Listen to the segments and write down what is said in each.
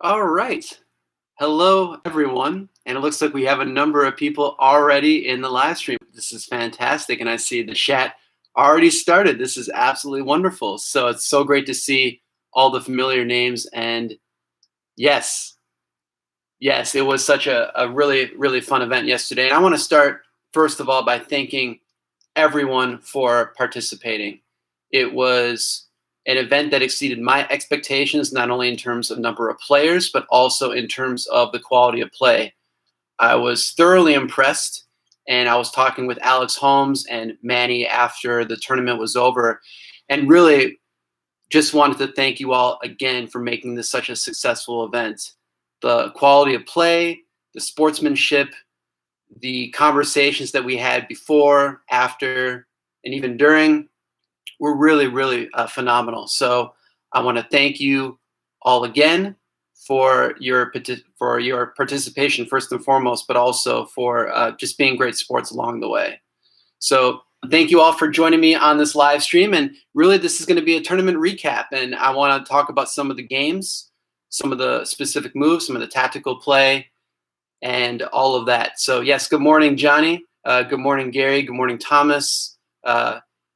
All right. Hello, everyone. And it looks like we have a number of people already in the live stream. This is fantastic. And I see the chat already started. This is absolutely wonderful. So it's so great to see all the familiar names. And yes, yes, it was such a really, really fun event yesterday. And I want to start, first of all, by thanking everyone for participating. It was an event that exceeded my expectations, not only in terms of number of players, but also in terms of the quality of play. I was thoroughly impressed, and I was talking with Alex Holmes and Manny after the tournament was over, and really just wanted to thank you all again for making this such a successful event. The quality of play, the sportsmanship, the conversations that we had before, after, and even during were really, really phenomenal. So I want to thank you all again for your participation first and foremost, but also for just being great sports along the way. So thank you all for joining me on this live stream. And really, this is going to be a tournament recap. And I want to talk about some of the games, some of the specific moves, some of the tactical play, and all of that. So yes, good morning, Johnny. Good morning, Gary. Good morning, Thomas.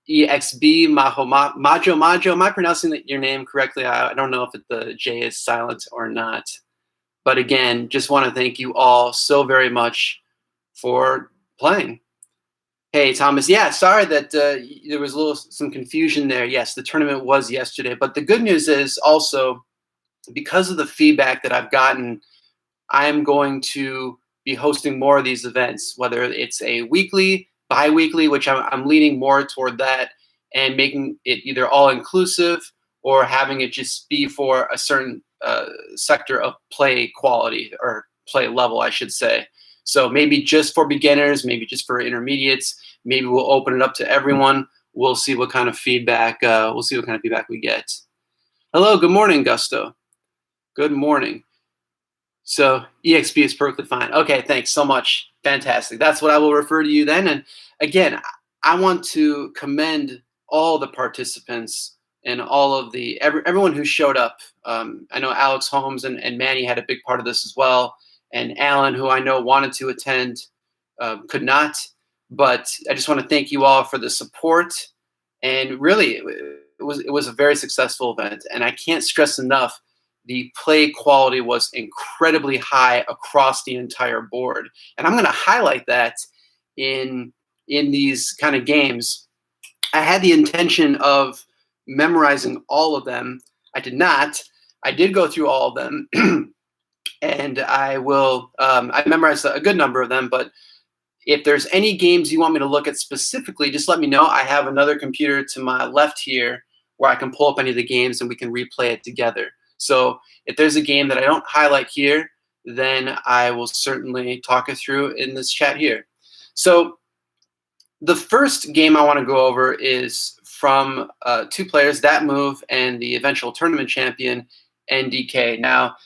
EXB, Majo. Am I pronouncing your name correctly? I don't know if the J is silent or not. But again, just want to thank you all so very much for playing. Hey, Thomas. Yeah, sorry that there was some confusion there. Yes, the tournament was yesterday. But the good news is also, because of the feedback that I've gotten, I'm going to be hosting more of these events, whether it's a weekly, bi-weekly, which I'm leaning more toward that, and making it either all-inclusive or having it just be for a certain sector of play quality or play level, I should say. So maybe just for beginners, maybe just for intermediates, maybe we'll open it up to everyone. We'll see what kind of feedback we get. Hello, good morning, Gusto. Good morning. So EXP is perfectly fine. Okay, thanks so much. Fantastic. That's what I will refer to you then. And again, I want to commend all the participants and all of everyone who showed up. I know Alex Holmes and Manny had a big part of this as well. And Alan, who I know wanted to attend, could not. But I just want to thank you all for the support. And really, it was a very successful event. And I can't stress enough, the play quality was incredibly high across the entire board. And I'm going to highlight that in these kind of games. I had the intention of memorizing all of them. I did not. I did go through all of them. And I memorized a good number of them. But if there's any games you want me to look at specifically, just let me know. I have another computer to my left here where I can pull up any of the games and we can replay it together. So if there's a game that I don't highlight here, then I will certainly talk it through in this chat here. So the first game I want to go over is from two players, That Move and the eventual tournament champion, NDK. Now,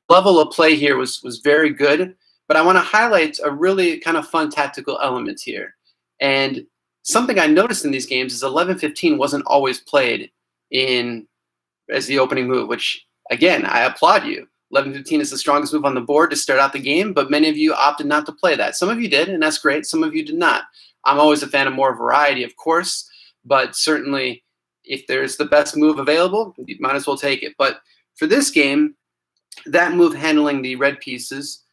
level of play here was very good, but I want to highlight a really kind of fun tactical element here. And something I noticed in these games is 11-15 wasn't always played as the opening move, which, again, I applaud you. 11-15 is the strongest move on the board to start out the game, but many of you opted not to play that. Some of you did, and that's great. Some of you did not. I'm always a fan of more variety, of course, but certainly if there's the best move available, you might as well take it. But for this game, That Move handling the red pieces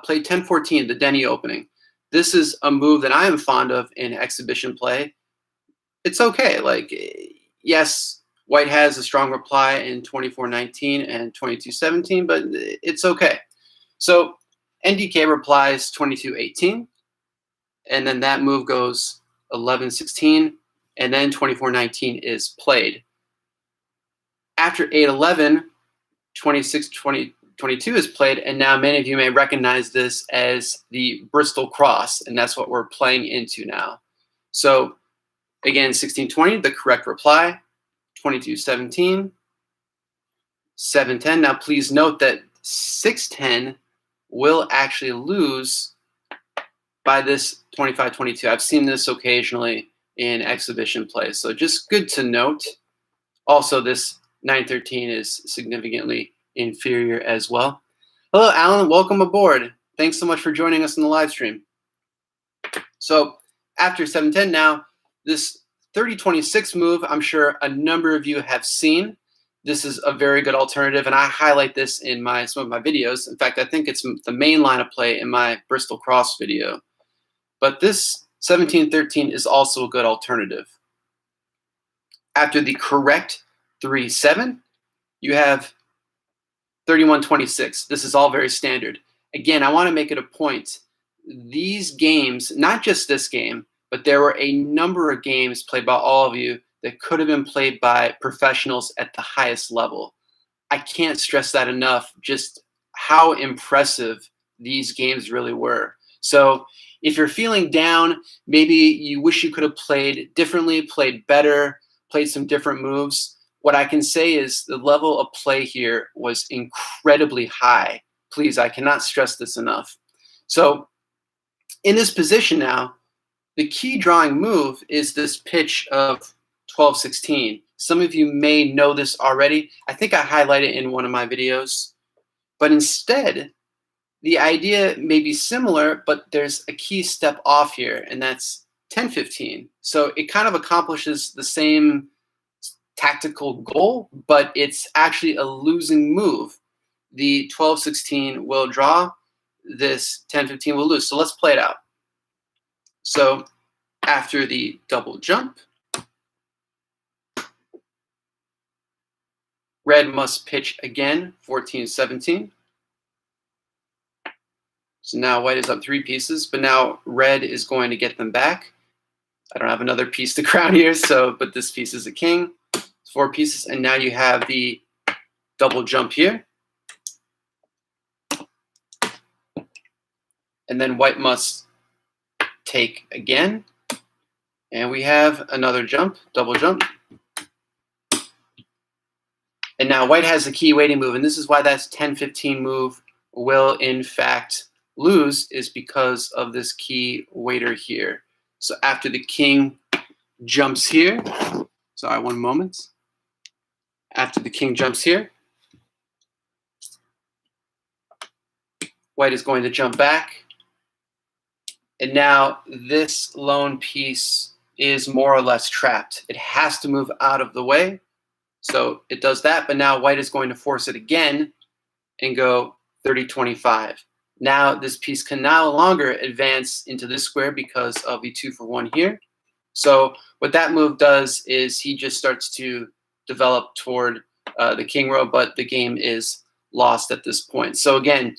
played 10-14, the Denny opening. This is a move that I am fond of in exhibition play. It's okay. Like, yes, White has a strong reply in 24-19 and 22-17, but it's okay. So NDK replies 22-18, and then that move goes 11-16, and then 24-19 is played. After 8-11, 26-22 is played, and now many of you may recognize this as the Bristol Cross, and that's what we're playing into now. So again, 16-20, the correct reply. 22-17, 7-10. Now, please note that 6-10 will actually lose by this 25-22. I've seen this occasionally in exhibition play, so just good to note. Also, this 9-13 is significantly inferior as well. Hello, Alan. Welcome aboard. Thanks so much for joining us in the live stream. So after 7-10 now, this 30-26 move, I'm sure a number of you have seen. This is a very good alternative, and I highlight this in some of my videos. In fact, I think it's the main line of play in my Bristol Cross video. But this 17-13 is also a good alternative. After the correct 3-7, you have 31-26. This is all very standard. Again, I want to make it a point. These games, not just this game, but there were a number of games played by all of you that could have been played by professionals at the highest level. I can't stress that enough, just how impressive these games really were. So if you're feeling down, maybe you wish you could have played differently, played better, played some different moves, what I can say is the level of play here was incredibly high. Please, I cannot stress this enough. So in this position now, the key drawing move is this pitch of 12-16. Some of you may know this already. I think I highlighted it in one of my videos. But instead, the idea may be similar, but there's a key step off here, and that's 10-15. So it kind of accomplishes the same tactical goal, but it's actually a losing move. The 12-16 will draw. This 10-15 will lose. So let's play it out. So after the double jump, red must pitch again, 14-17. So now white is up 3 pieces, but now red is going to get them back. I don't have another piece to crown here, but this piece is a king. It's 4 pieces, and now you have the double jump here. And then white must take again. And we have another jump, double jump. And now white has the key waiting move, and this is why that 10-15 move will in fact lose, is because of this key waiter here. So after the king jumps here, sorry, one moment. After the king jumps here, white is going to jump back. And now this lone piece is more or less trapped. It has to move out of the way. So it does that, but now white is going to force it again and go 30-25. Now this piece can no longer advance into this square because of the 2-for-1 here. So what that move does is he just starts to develop toward the king row, but the game is lost at this point. So again,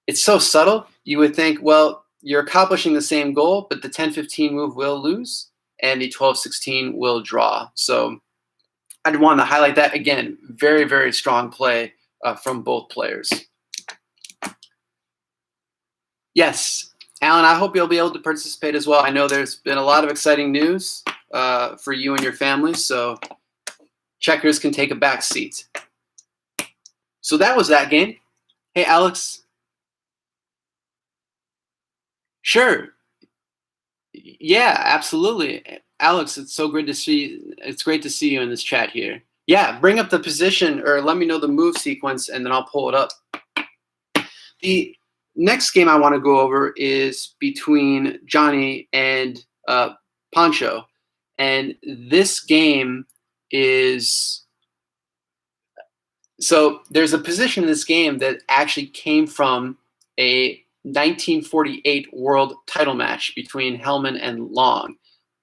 it's so subtle. You would think, well, you're accomplishing the same goal, but the 10-15 move will lose and the 12-16 will draw. So I'd want to highlight that again. Very, very strong play from both players. Yes, Alan, I hope you'll be able to participate as well. I know there's been a lot of exciting news for you and your family, so checkers can take a back seat. So that was that game. Hey, Alex. Sure. Yeah, absolutely. Alex, it's so great to see. It's great to see you in this chat here. Yeah, bring up the position or let me know the move sequence, and then I'll pull it up. The next game I want to go over is between Johnny and Pancho. And this game is... So there's a position in this game that actually came from a 1948 world title match between Hellman and Long.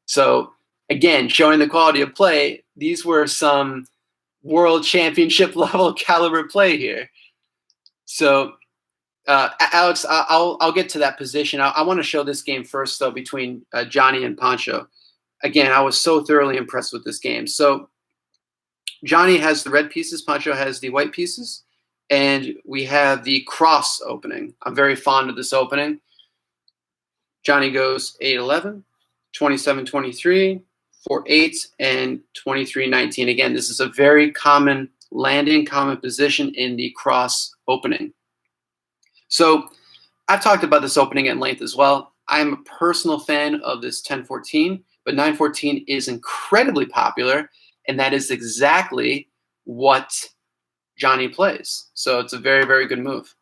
So again, showing the quality of play, these were some world championship level caliber play here. So Alex, I'll get to that position. I want to show this game first, though, between Johnny and Pancho. Again, I was so thoroughly impressed with this game. So Johnny has the red pieces, Pancho has the white pieces, and we have the cross opening. I'm very fond of this opening. Johnny goes 8-11, 27-23, 4-8, and 23-19. Again, this is a very common landing, common position in the cross opening. So I've talked about this opening at length as well. I'm a personal fan of this 10-14, but 9-14 is incredibly popular, and that is exactly what Johnny plays. So it's a very, very good move.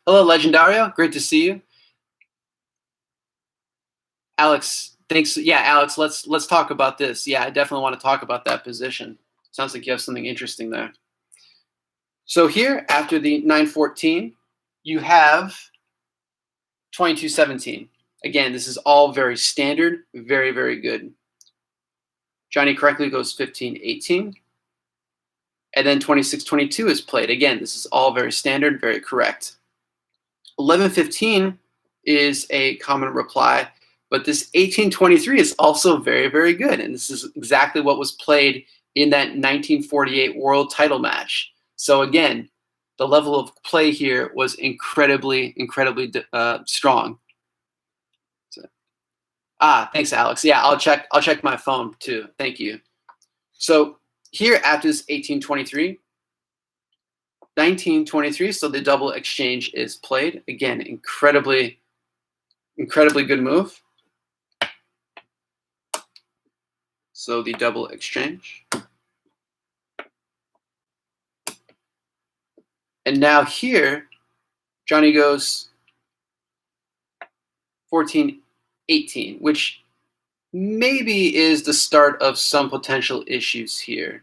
Hello, Legendario. Great to see you. Alex, thanks. Yeah, Alex, let's talk about this. Yeah, I definitely want to talk about that position. Sounds like you have something interesting there. So here, after the 914, you have 2217. Again, this is all very standard, very, very good. Johnny correctly goes 1518. And then 2622 is played. Again, this is all very standard, very correct. 1115 is a common reply, but this 1823 is also very, very good. And this is exactly what was played in that 1948 world title match. So again, the level of play here was incredibly, incredibly strong. So, thanks, Alex. Yeah, I'll check my phone too. Thank you. So here after this 1823, 1923, so the double exchange is played. Again, incredibly good move. So the double exchange. And now here, Johnny goes 14-18, which maybe is the start of some potential issues here.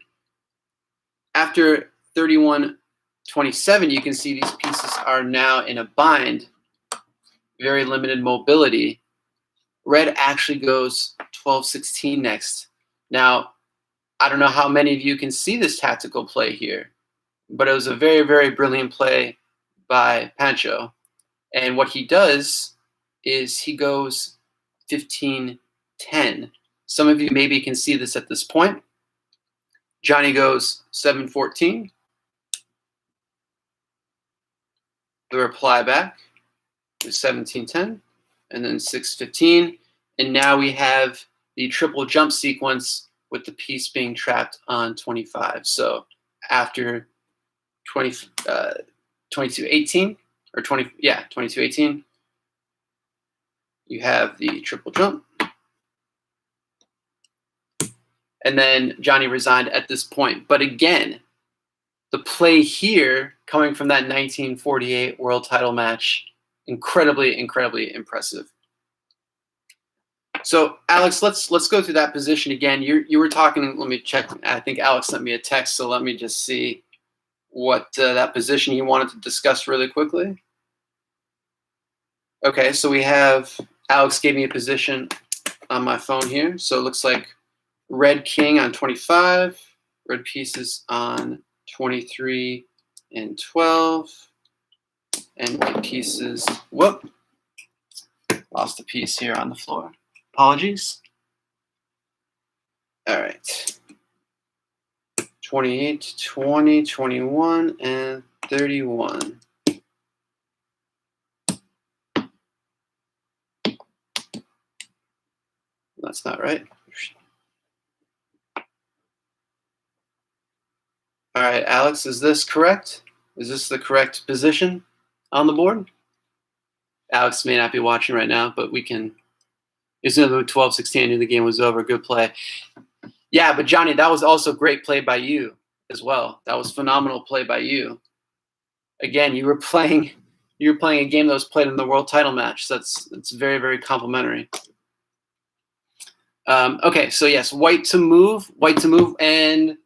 After 31-27, you can see these pieces are now in a bind, very limited mobility. Red actually goes 12-16 next. Now, I don't know how many of you can see this tactical play here, but it was a very, very brilliant play by Pancho. And what he does is he goes 15-10. Some of you maybe can see this at this point. Johnny goes 7-14. The reply back is 17-10, and then 6-15. And now we have the triple jump sequence with the piece being trapped on 25. So after 22-18, or 22-18, you have the triple jump. And then Johnny resigned at this point. But again, the play here coming from that 1948 world title match, incredibly, incredibly impressive. So Alex, let's go through that position again. You were talking, let me check. I think Alex sent me a text, so let me just see what that position you wanted to discuss really quickly. Okay, so we have, Alex gave me a position on my phone here. So it looks like red king on 25, red pieces on 23 and 12, and white pieces, whoop, lost a piece here on the floor. Apologies. All right. 28, 20, 21, and 31. That's not right. All right, Alex, is this correct? Is this the correct position on the board? Alex may not be watching right now, but we can. It's another 12-16. I knew the game was over. Good play. Yeah, but Johnny, that was also great play by you as well. That was phenomenal play by you. Again, you were playing a game that was played in the world title match. So that's very, very complimentary. Okay, so yes, white to move, and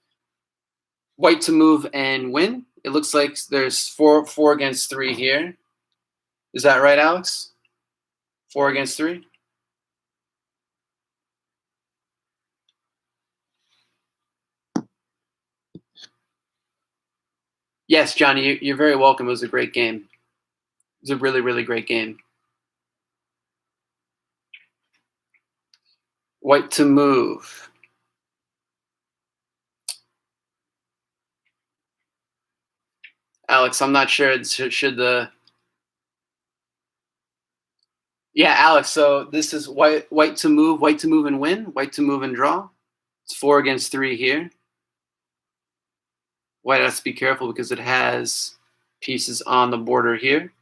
win. It looks like there's four against 3 here. Is that right, Alex? 4 against 3? Yes, Johnny, you're very welcome. It was a great game. It was a really, really great game. White to move. Alex, I'm not sure. Should the... Yeah, Alex, so this is white to move and win, white to move and draw. It's 4 against 3 here. White has to be careful because it has pieces on the border here.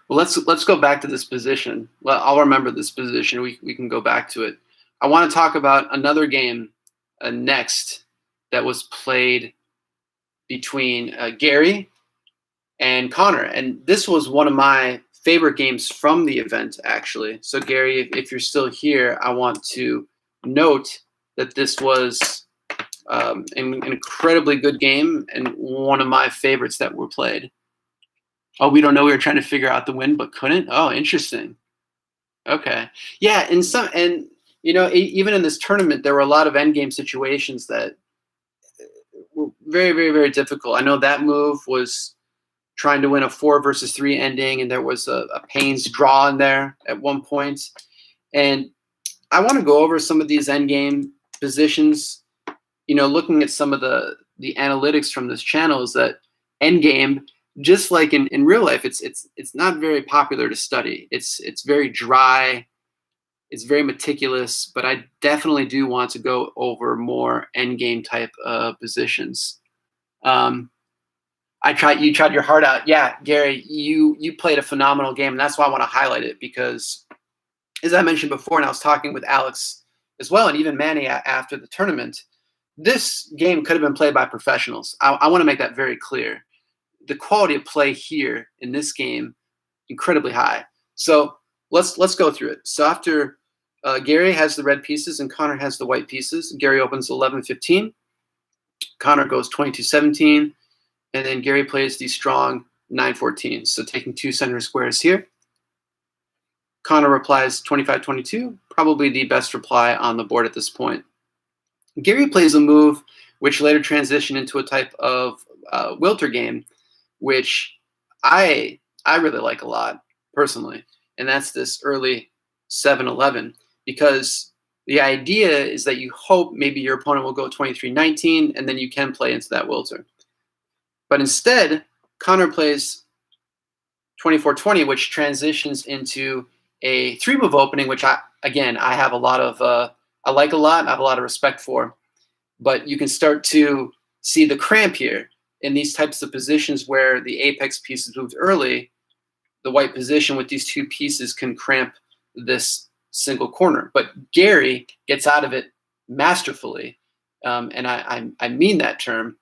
Well, let's go back to this position. Well, I'll remember this position. We can go back to it. I want to talk about another game next that was played between Gary and Connor. And this was one of my favorite games from the event, actually. So, Gary, if you're still here, I want to note that this was an incredibly good game and one of my favorites that were played. Oh, we don't know. We were trying to figure out the win, but couldn't. Oh, interesting. Okay. Yeah, and even in this tournament, there were a lot of endgame situations that were very, very, very difficult. I know that move was trying to win a 4 versus 3 ending, and there was a Payne's draw in there at one point. And I want to go over some of these endgame positions. Looking at some of the analytics from this channel is that endgame, just like in real life, it's not very popular to study. It's very dry. It's very meticulous, but I definitely do want to go over more endgame type positions. You tried your heart out. Yeah, Gary, you played a phenomenal game, and that's why I want to highlight it, because as I mentioned before, and I was talking with Alex as well, and even Manny after the tournament, this game could have been played by professionals. I want to make that very clear. The quality of play here in this game, incredibly high. So let's go through it. So after Gary has the red pieces and Connor has the white pieces, Gary opens 11-15. Connor goes 22-17. And then Gary plays the strong 9-14. So taking 2 center squares here. Connor replies 25-22, probably the best reply on the board at this point. Gary plays a move which later transitioned into a type of Wilter game, which I really like a lot personally, and that's this early 7-11, because the idea is that you hope maybe your opponent will go 23-19, and then you can play into that Wilter. But instead, Connor plays 24-20, which transitions into a 3-move opening, which I have a lot of I like a lot. I have a lot of respect for. But you can start to see the cramp here in these types of positions where the apex piece is moved early. The white position with these 2 pieces can cramp this single corner. But Gary gets out of it masterfully, and I mean that term.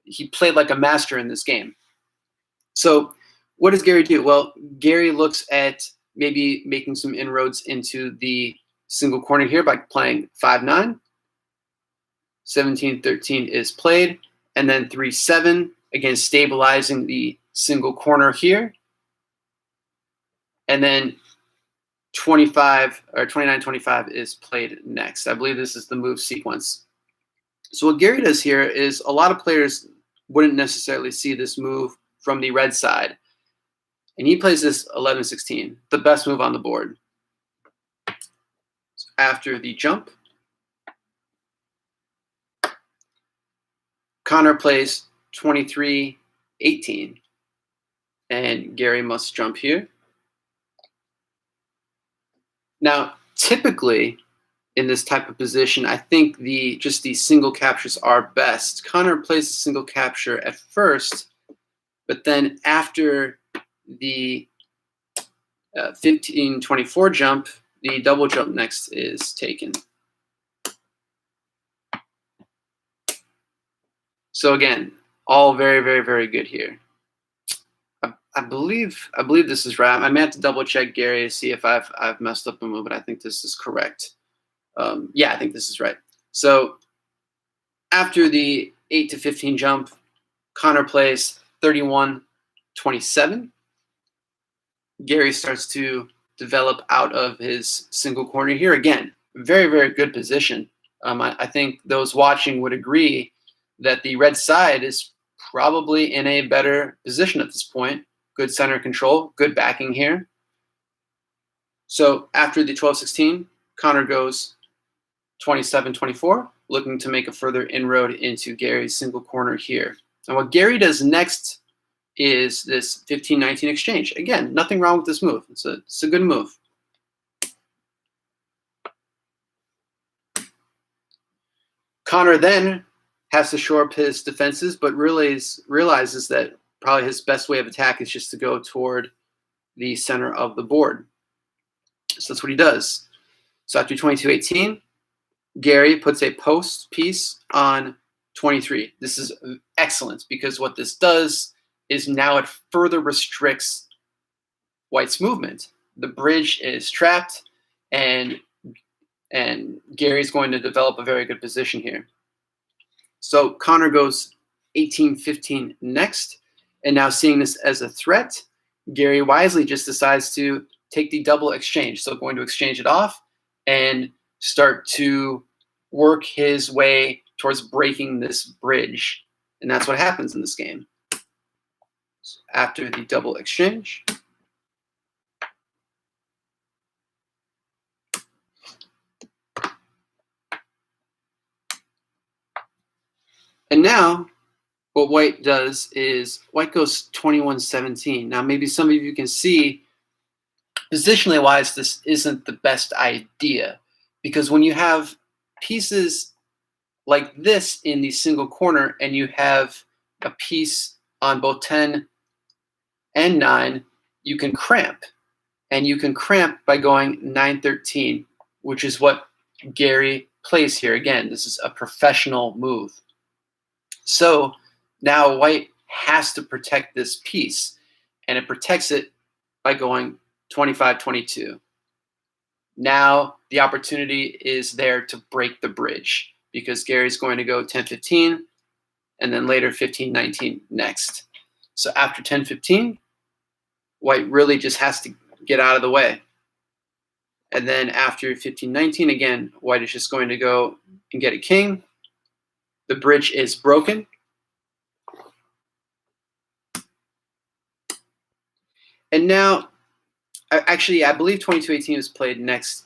He played like a master in this game. So what does Gary do? Well, Gary looks at maybe making some inroads into the single corner here by playing 5-9. 17-13 is played, and then 3-7, again stabilizing the single corner here. And then 29-25 is played next. I believe this is the move sequence. So what Gary does here is a lot of players wouldn't necessarily see this move from the red side. And he plays this 11-16, the best move on the board. So after the jump, Connor plays 23-18. And Gary must jump here. Now, typically, in this type of position, I think just the single captures are best. Connor plays the single capture at first, but then after the 15-24 jump, the double jump next is taken. So again, all very, very, very good here. I believe this is right. I may have to double check Gary to see if I've messed up a move, but I think this is correct. Yeah, I think this is right. So after the 8-15 jump, Connor plays 31-27. Gary starts to develop out of his single corner here. Again, very, very good position. I think those watching would agree that the red side is probably in a better position at this point. Good center control, good backing here. So after the 12-16, Connor goes 27-24, looking to make a further inroad into Gary's single corner here. And what Gary does next is this 15-19 exchange. Again, nothing wrong with this move. It's a good move. Connor then has to shore up his defenses, but realizes that probably his best way of attack is just to go toward the center of the board. So that's what he does. So after 22-18, Gary puts a post piece on 23. This is excellent because what this does is now it further restricts White's movement. The bridge is trapped, and Gary's going to develop a very good position here. So Connor goes 18-15 next, and now seeing this as a threat, Gary wisely just decides to take the double exchange. So going to exchange it off and start to work his way towards breaking this bridge. And that's what happens in this game. So after the double exchange, and now what White does is White goes 21-17. Now maybe some of you can see positionally wise this isn't the best idea, because when you have pieces like this in the single corner and you have a piece on both 10 and 9, you can cramp. And you can cramp by going 9-13, which is what Gary plays here. Again, this is a professional move. So now White has to protect this piece, and it protects it by going 25-22. Now the opportunity is there to break the bridge because Gary's going to go 10-15 and then later 15-19 next. So after 10-15, White really just has to get out of the way. And then after 15-19, again, White is just going to go and get a king. The bridge is broken. And now, actually, I believe 22-18 was played next.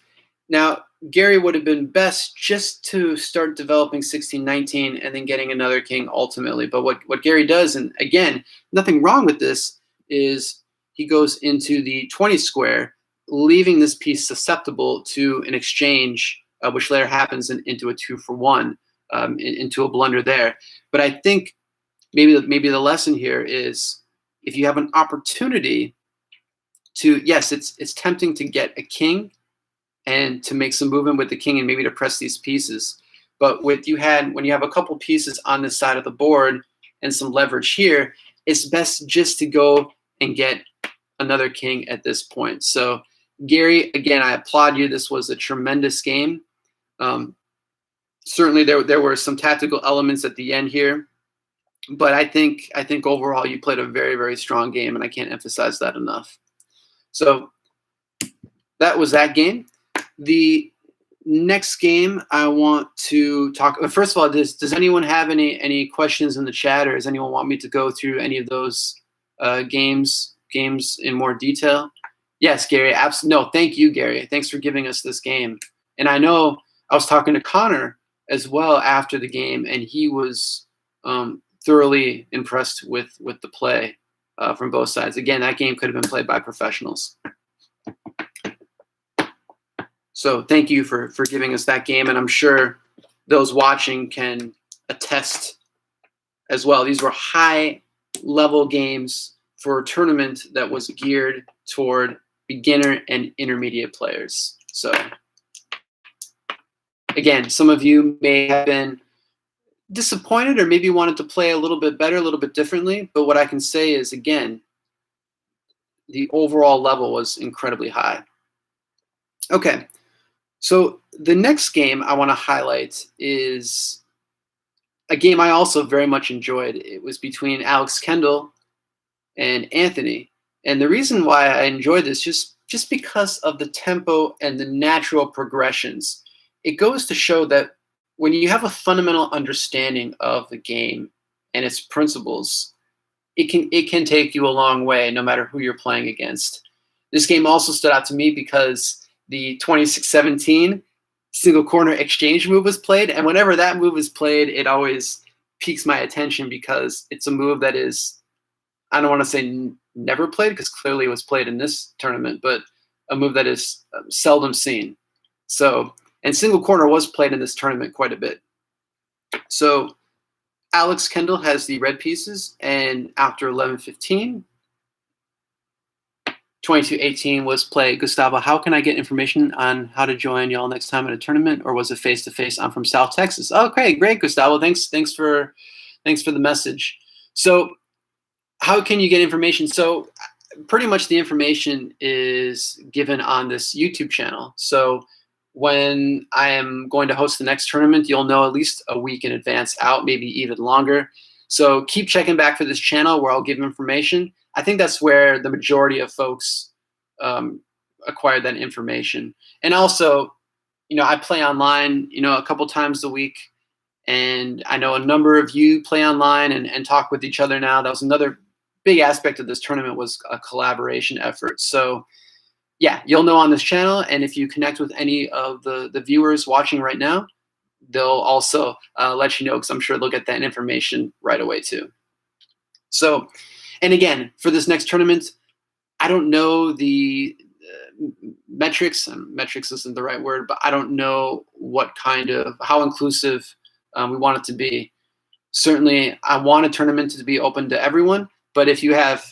Now, Gary would have been best just to start developing 16-19 and then getting another king ultimately. But what Gary does, and again, nothing wrong with this, is he goes into the 20 square, leaving this piece susceptible to an exchange, which later happens into a 2-for-1, into a blunder there. But I think maybe the lesson here is if you have an opportunity to, yes, it's tempting to get a king and to make some movement with the king and maybe to press these pieces. But when you have a couple pieces on this side of the board and some leverage here, it's best just to go and get another king at this point. So Gary, again, I applaud you. This was a tremendous game. Certainly there were some tactical elements at the end here, but I think overall you played a very, very strong game, and I can't emphasize that enough. So that was that game. The next game I want to talk. First of all, does anyone have any questions in the chat, or does anyone want me to go through any of those games in more detail? Yes, Gary. Absolutely. No, thank you, Gary. Thanks for giving us this game. And I know I was talking to Connor as well after the game, and he was thoroughly impressed with the play from both sides. Again, that game could have been played by professionals. So thank you for giving us that game, and I'm sure those watching can attest as well. These were high-level games for a tournament that was geared toward beginner and intermediate players. So again, some of you may have been disappointed or maybe wanted to play a little bit better, a little bit differently, but what I can say is, again, the overall level was incredibly high. Okay. So the next game I want to highlight is a game I also very much enjoyed. It was between Alex Kendall and Anthony. And the reason why I enjoyed this, just because of the tempo and the natural progressions, it goes to show that when you have a fundamental understanding of the game and its principles, it can take you a long way no matter who you're playing against. This game also stood out to me because the 26-17 single corner exchange move was played. And whenever that move is played, it always piques my attention because it's a move that is, I don't want to say never played because clearly it was played in this tournament, but a move that is seldom seen. So, and single corner was played in this tournament quite a bit. So Alex Kendall has the red pieces, and after 11-15, 2218 was play. Gustavo, how can I get information on how to join y'all next time at a tournament, or was it face-to-face? I'm from South Texas. Okay, great, Gustavo. Thanks for the message. So how can you get information? So pretty much the information is given on this YouTube channel. So when I am going to host the next tournament, you'll know at least a week in advance out, maybe even longer. So keep checking back for this channel where I'll give information. I think that's where the majority of folks acquire that information. And also, I play online, a couple times a week. And I know a number of you play online and talk with each other now. That was another big aspect of this tournament, was a collaboration effort. So yeah, you'll know on this channel. And if you connect with any of the viewers watching right now, they'll also let you know, because I'm sure they'll get that information right away too. So, and again, for this next tournament, I don't know the metrics. Metrics isn't the right word, but I don't know how inclusive we want it to be. Certainly, I want a tournament to be open to everyone, but if you have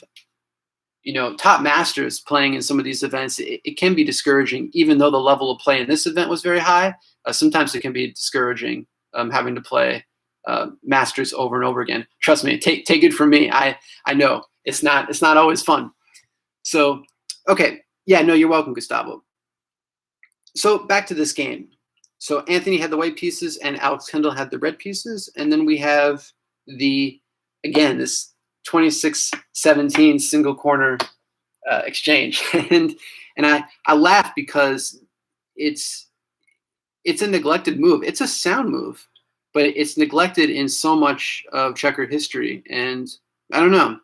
top masters playing in some of these events, it can be discouraging. Even though the level of play in this event was very high, sometimes it can be discouraging having to play masters over and over again. Trust me, take it from me. I know it's not always fun. So, okay, yeah, no, you're welcome, Gustavo. So back to this game. So Anthony had the white pieces and Alex Kendall had the red pieces, and then we have this 26-17 single corner exchange, and I laugh because it's a neglected move. It's a sound move, but it's neglected in so much of checker history. And I don't know,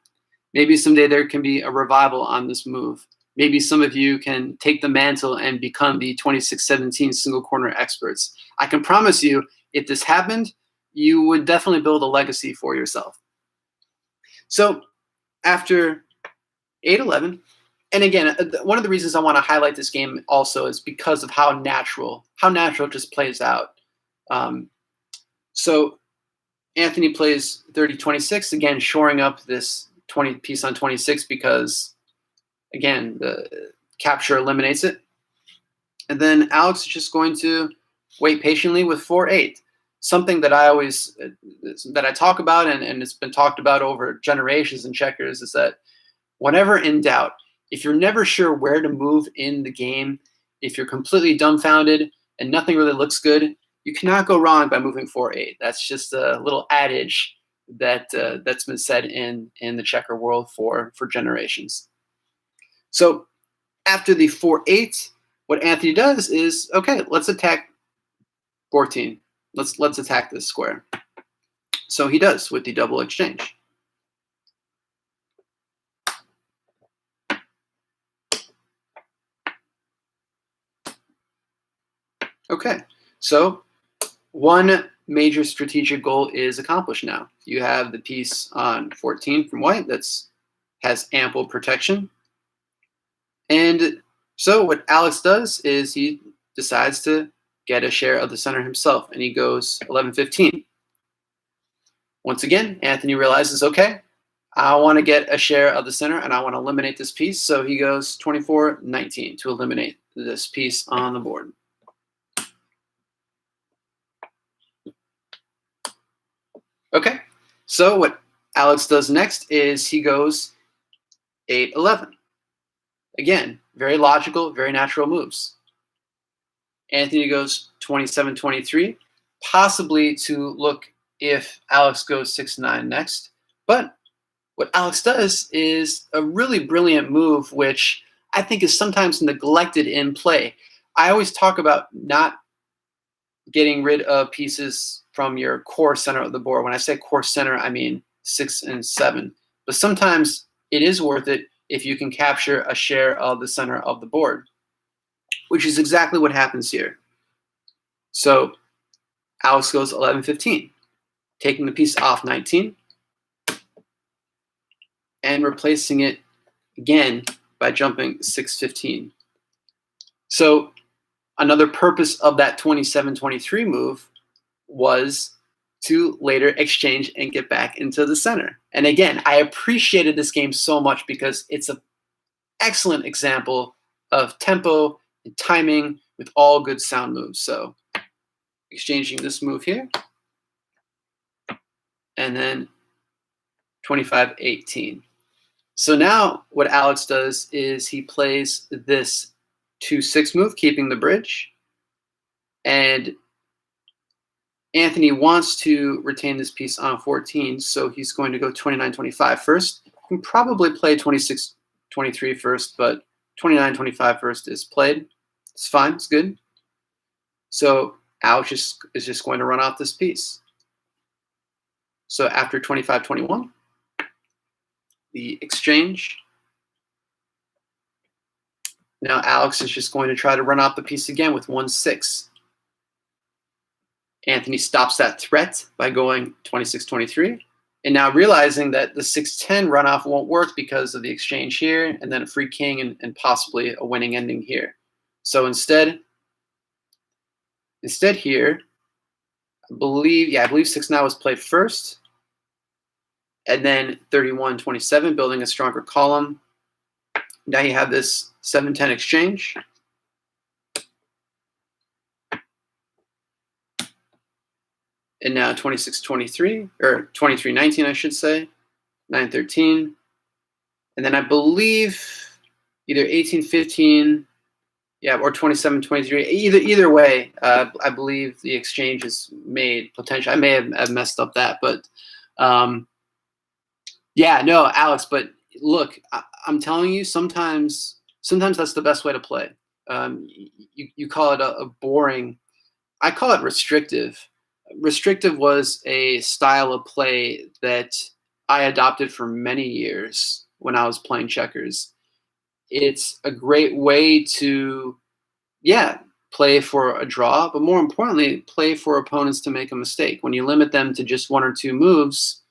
maybe someday there can be a revival on this move. Maybe some of you can take the mantle and become the 26-17 single corner experts. I can promise you, if this happened, you would definitely build a legacy for yourself. So after 8-11, and again, one of the reasons I want to highlight this game also is because of how natural it just plays out. So Anthony plays 30-26, again, shoring up this 20 piece on 26 because, again, the capture eliminates it. And then Alex is just going to wait patiently with 4-8. Something that I talk about, and it's been talked about over generations in checkers, is that whenever in doubt, if you're never sure where to move in the game, if you're completely dumbfounded and nothing really looks good, you cannot go wrong by moving 4-8. That's just a little adage that's been said in the checker world for generations. So after the 4-8, what Anthony does is, okay, let's attack 14. Let's attack this square. So he does with the double exchange. Okay, so one major strategic goal is accomplished now. You have the piece on 14 from white has ample protection. And so what Alex does is he decides to get a share of the center himself, and he goes 11-15. Once again, Anthony realizes, okay, I want to get a share of the center, and I want to eliminate this piece, so he goes 24-19 to eliminate this piece on the board. Okay, so what Alex does next is he goes 8-11. Again, very logical, very natural moves. Anthony goes 27-23, possibly to look if Alex goes 6-9 next. But what Alex does is a really brilliant move, which I think is sometimes neglected in play. I always talk about not getting rid of pieces from your core center of the board. When I say core center, I mean 6 and 7. But sometimes it is worth it if you can capture a share of the center of the board, which is exactly what happens here. So Alex goes 11-15, taking the piece off 19 and replacing it again by jumping 6-15. So another purpose of that 27-23 move was to later exchange and get back into the center. And again, I appreciated this game so much because it's an excellent example of tempo and timing with all good sound moves. So exchanging this move here, and then 25-18. So now what Alex does is he plays this 2-6 move, keeping the bridge. And Anthony wants to retain this piece on 14, so he's going to go 29-25 first. He can probably play 26-23 first, but 29-25 first is played. It's fine. It's good. So Alex is just going to run off this piece. So after 25-21, the exchange. Now Alex is just going to try to run off the piece again with 1-6. Anthony stops that threat by going 26-23. And now realizing that the 6-10 runoff won't work because of the exchange here, and then a free king and possibly a winning ending here. So instead here, I believe 6-9 was played first. And then 31-27, building a stronger column. Now you have this 7-10 exchange. And now 26-23, or 23-19, I should say, 9-13. And then I believe either 18-15, or 27-23. Either way, I believe the exchange is made potential. I may have messed up that, but no, Alex. But look, I'm telling you, sometimes that's the best way to play. You call it a boring. I call it restrictive. Restrictive was a style of play that I adopted for many years when I was playing checkers. It's a great way to, play for a draw, but more importantly, play for opponents to make a mistake. When you limit them to just 1 or 2 moves,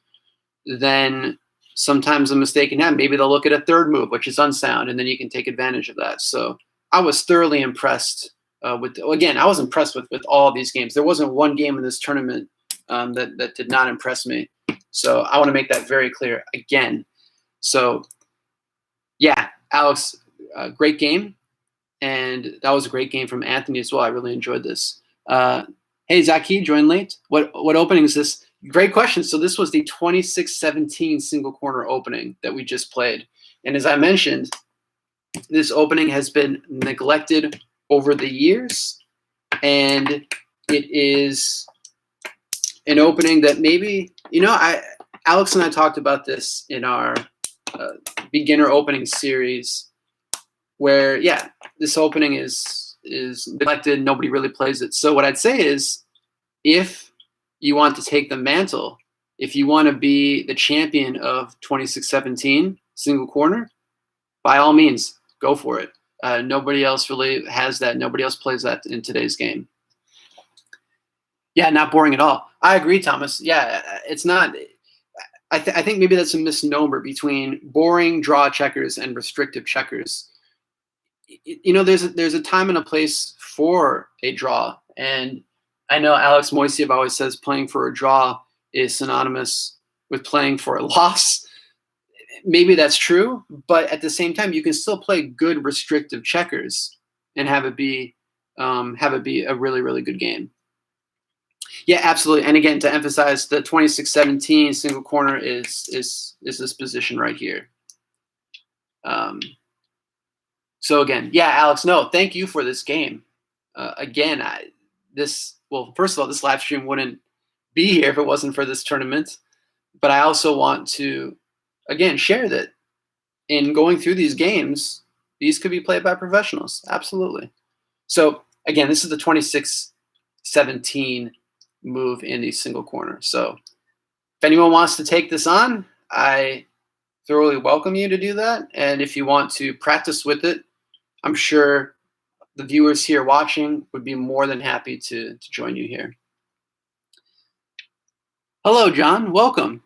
then sometimes a mistake can happen. Maybe they'll look at a third move, which is unsound, and then you can take advantage of that. So I was thoroughly impressed I was impressed with all these games. There wasn't one game in this tournament that did not impress me. So I want to make that very clear again. So, Alex, great game. And that was a great game from Anthony as well. I really enjoyed this. Hey, Zaki, joined late. What opening is this? Great question. So this was the 26-17 single corner opening that we just played. And as I mentioned, this opening has been neglected over the years, and it is an opening that maybe, Alex and I talked about this in our beginner opening series, where this opening is neglected. Nobody really plays it. So what I'd say is, if you want to take the mantle, if you want to be the champion of 26-17 single corner, by all means, go for it. Nobody else really has that. Nobody else plays that in today's game. Yeah, not boring at all. I agree, Thomas. Yeah, it's not. I think maybe that's a misnomer between boring draw checkers and restrictive checkers. There's a time and a place for a draw, and I know Alex Moisiev always says playing for a draw is synonymous with playing for a loss. Maybe that's true, but at the same time, you can still play good restrictive checkers and have it be a really, really good game. Yeah, absolutely. And again, to emphasize, the 26-17 single corner is this position right here. So again, Alex, no, thank you for this game. Again, first of all, this live stream wouldn't be here if it wasn't for this tournament. But I also want to, again, share that in going through these games, these could be played by professionals. Absolutely. So again, this is the 26-17 move in the single corner. So if anyone wants to take this on, I thoroughly welcome you to do that. And if you want to practice with it, I'm sure the viewers here watching would be more than happy to join you here. Hello, John. Welcome.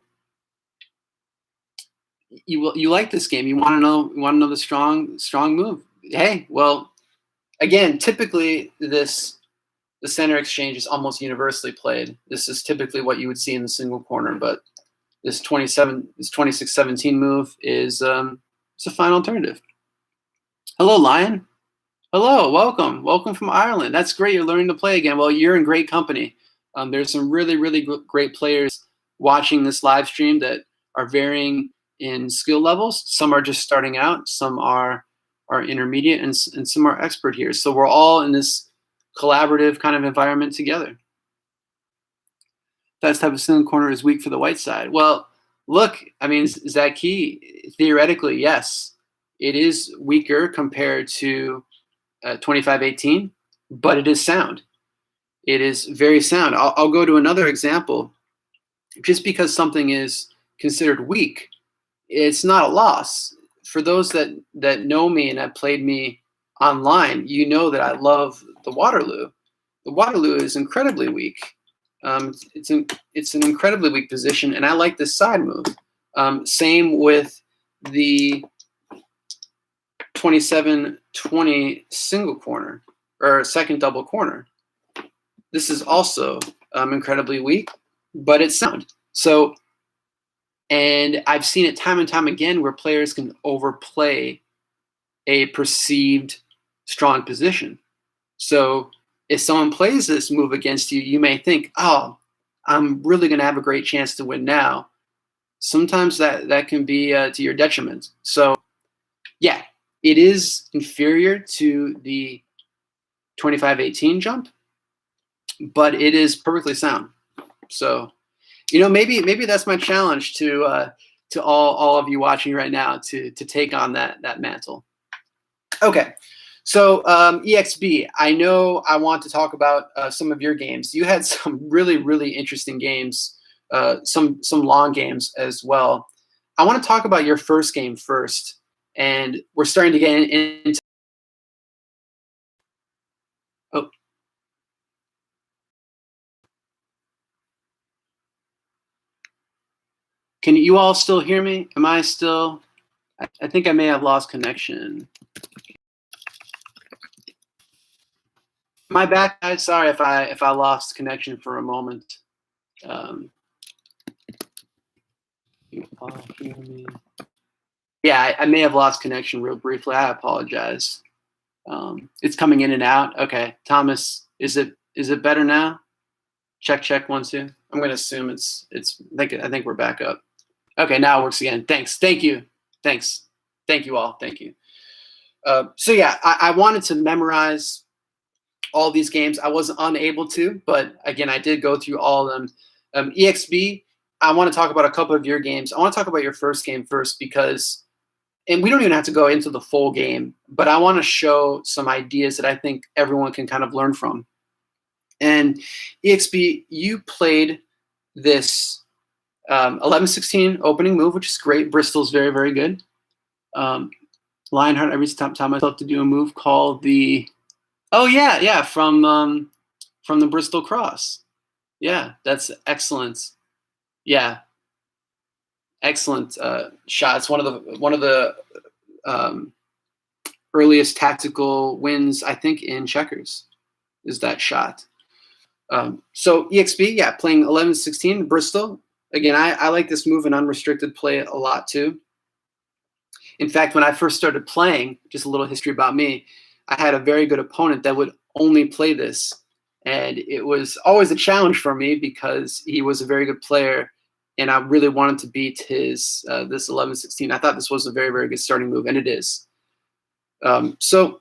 You like this game? You want to know the strong move? Hey, well, again, typically the center exchange is almost universally played. This is typically what you would see in the single corner, but this 26-17 move is it's a fine alternative. Hello, Lion. Hello, welcome. Welcome from Ireland. That's great. You're learning to play again. Well, you're in great company. There's some really, really great players watching this live stream that are varying in skill levels. Some are just starting out. Some are intermediate, and some are expert here. So we're all in this collaborative kind of environment together. That type of single corner is weak for the white side. Well, look, I mean, is that key? Theoretically, yes, it is weaker compared to 2518, but it is sound. It is very sound. I'll go to another example. Just because something is considered weak, it's not a loss. For those that know me and have played me online, you know that I love the Waterloo. The Waterloo is incredibly weak. It's an incredibly weak position, and I like this side move. Same with the 27-20 single corner or second double corner. This is also incredibly weak, but it's sound. So, and I've seen it time and time again where players can overplay a perceived strong position. So if someone plays this move against you, you may think, oh, I'm really going to have a great chance to win now. Sometimes that can be to your detriment. So yeah, it is inferior to the 2518 jump, but it is perfectly sound. So, maybe that's my challenge to all of you watching right now to take on that mantle. Okay, so EXB, I know I want to talk about some of your games. You had some really, really interesting games, some long games as well. I want to talk about your first game first, and we're starting to get into. Oh, can you all still hear me? Am I still? I think I may have lost connection. Am I back, guys? Sorry if I lost connection for a moment. You all hear me? Yeah, I may have lost connection real briefly. I apologize. It's coming in and out. Okay, Thomas, is it better now? Check 1 2. I'm gonna assume it's. I think we're back up. Okay, now it works again. Thanks. Thank you. Thanks. Thank you all. Thank you. So yeah, I wanted to memorize all these games. I was unable to, but again, I did go through all of them. EXB, I want to talk about a couple of your games. I want to talk about your first game first because, and we don't even have to go into the full game, but I want to show some ideas that I think everyone can kind of learn from. And EXB, you played this 11-16 opening move, which is great. Bristol's very, very good. Lionheart, every time myself to do a move called the, oh yeah, from the Bristol Cross. Yeah, that's excellent. Yeah, excellent shot. It's one of the earliest tactical wins, I think, in checkers. Is that shot? So EXP, yeah, playing 11-16 Bristol. Again, I like this move in unrestricted play a lot too. In fact, when I first started playing, just a little history about me, I had a very good opponent that would only play this. And it was always a challenge for me because he was a very good player and I really wanted to beat his this 11-16. I thought this was a very, very good starting move, and it is. So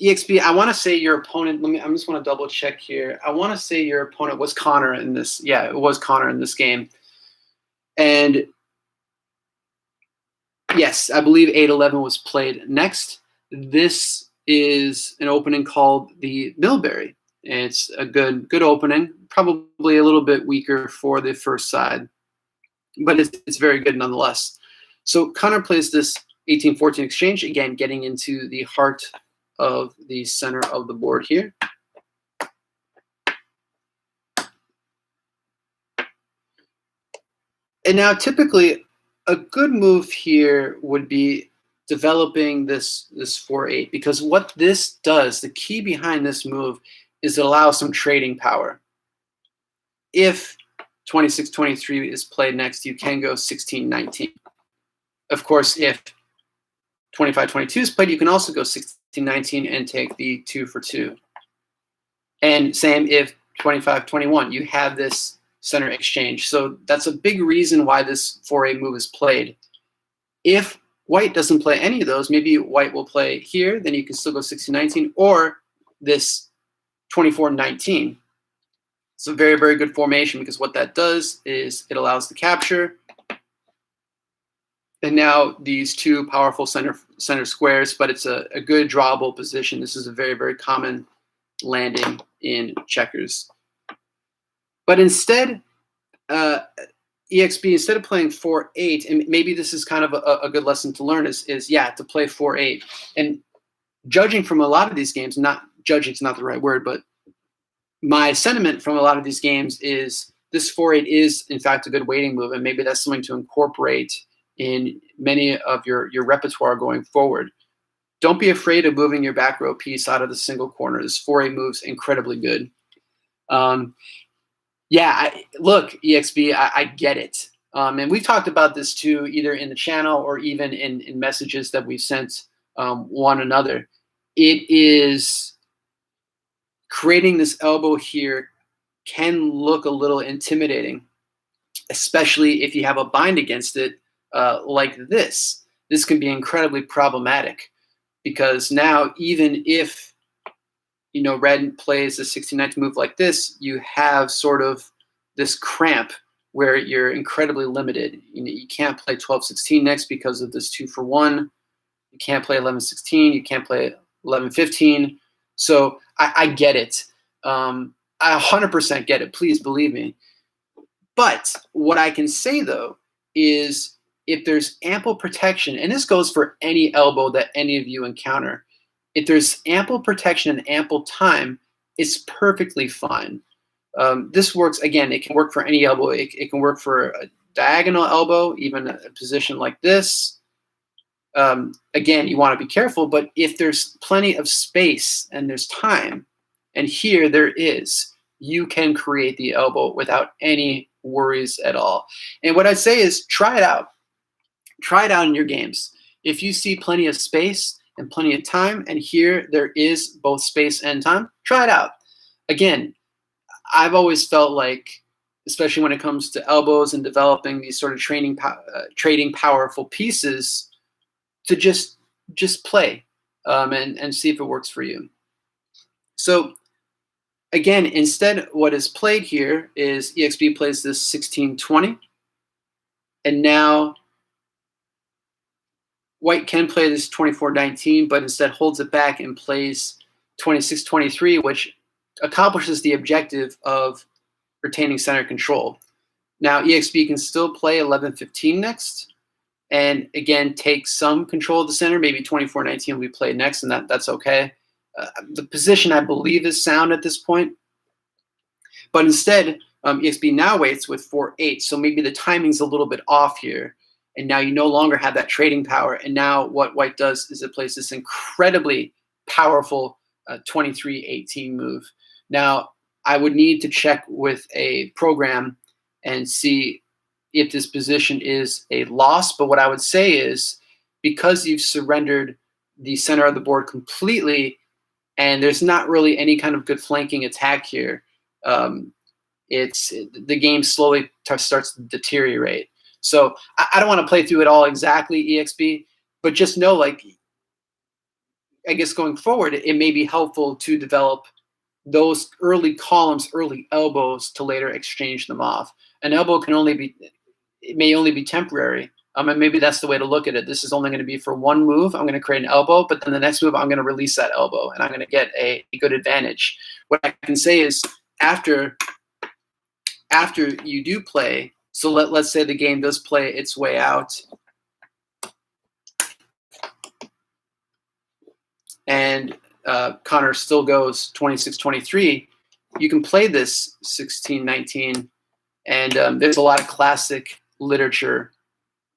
EXP, I want to say your opponent, I just want to double check here. I want to say your opponent was Connor in this. Yeah, it was Connor in this game. And yes, I believe 8-11 was played next. This is an opening called the Millberry. It's a good opening, probably a little bit weaker for the first side, but it's very good nonetheless. So Connor plays this 18-14 exchange, again, getting into the heart of the center of the board here. And now typically a good move here would be developing this 4-8, because what this does, the key behind this move is it allows some trading power. If 26-23 is played next, you can go 16-19. Of course, if 25-22 is played, you can also go 16-19 and take the 2 for 2. And same if 25-21, you have this center exchange. So that's a big reason why this 4-8 move is played. If white doesn't play any of those, maybe white will play here, then you can still go 16-19, or this 24-19. It's a very, very good formation, because what that does is it allows the capture. And now these two powerful center squares, but it's a good drawable position. This is a very, very common landing in checkers. But instead, EXP, instead of playing 4-8, and maybe this is kind of a good lesson to learn, is to play 4-8. And judging from a lot of these games, not judging is not the right word, but my sentiment from a lot of these games is this 4-8 is, in fact, a good waiting move, and maybe that's something to incorporate in many of your repertoire going forward. Don't be afraid of moving your back row piece out of the single corner. This 4-8 move's incredibly good. Look, EXP, I get it. And we've talked about this too, either in the channel or even in messages that we've sent one another. It is creating this elbow here can look a little intimidating, especially if you have a bind against it like this. This can be incredibly problematic, because now even if red plays a 16-19 move like this, you have sort of this cramp where you're incredibly limited. You can't play 12-16 next because of this 2 for 1. You can't play 11-16. You can't play 11-15. So I get it. I 100% get it. Please believe me. But what I can say, though, is if there's ample protection, and this goes for any elbow that any of you encounter, if there's ample protection and ample time, it's perfectly fine. This works, again, it can work for any elbow. It can work for a diagonal elbow, even a position like this. Again, you want to be careful, but if there's plenty of space and there's time, and here there is, you can create the elbow without any worries at all. And what I'd say is try it out. Try it out in your games. If you see plenty of space and plenty of time, and here there is both space and time, try it out. Again, I've always felt like, especially when it comes to elbows and developing these sort of trading powerful pieces, to just play and see if it works for you. So again, instead, what is played here is EXP plays this 16-20, and now white can play this 24-19, but instead holds it back and plays 26-23, which accomplishes the objective of retaining center control. Now EXP can still play 11-15 next, and again take some control of the center. Maybe 24-19 will be played next, and that's okay. The position, I believe, is sound at this point. But instead, EXP now waits with 4-8, so maybe the timing's a little bit off here. And now you no longer have that trading power. And now what white does is it plays this incredibly powerful 23-18 move. Now, I would need to check with a program and see if this position is a loss. But what I would say is, because you've surrendered the center of the board completely, and there's not really any kind of good flanking attack here, the game slowly starts to deteriorate. So I don't want to play through it all exactly, EXP, but just know, like, I guess going forward, it may be helpful to develop those early columns, early elbows, to later exchange them off. An elbow may only be temporary. And maybe that's the way to look at it. This is only going to be for one move. I'm going to create an elbow, but then the next move, I'm going to release that elbow, and I'm going to get a good advantage. What I can say is, after you do play, so let's say the game does play its way out, and Connor still goes 26-23, you can play this 16-19, and there's a lot of classic literature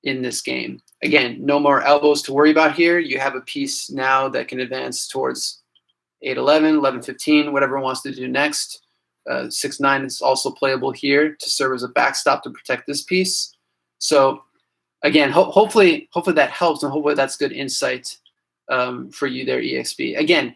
in this game. Again, no more elbows to worry about here. You have a piece now that can advance towards 8-11, 11-15, whatever it wants to do next. 6-9 is also playable here to serve as a backstop to protect this piece. So again, hopefully that helps, and hopefully that's good insight for you there, EXP. Again,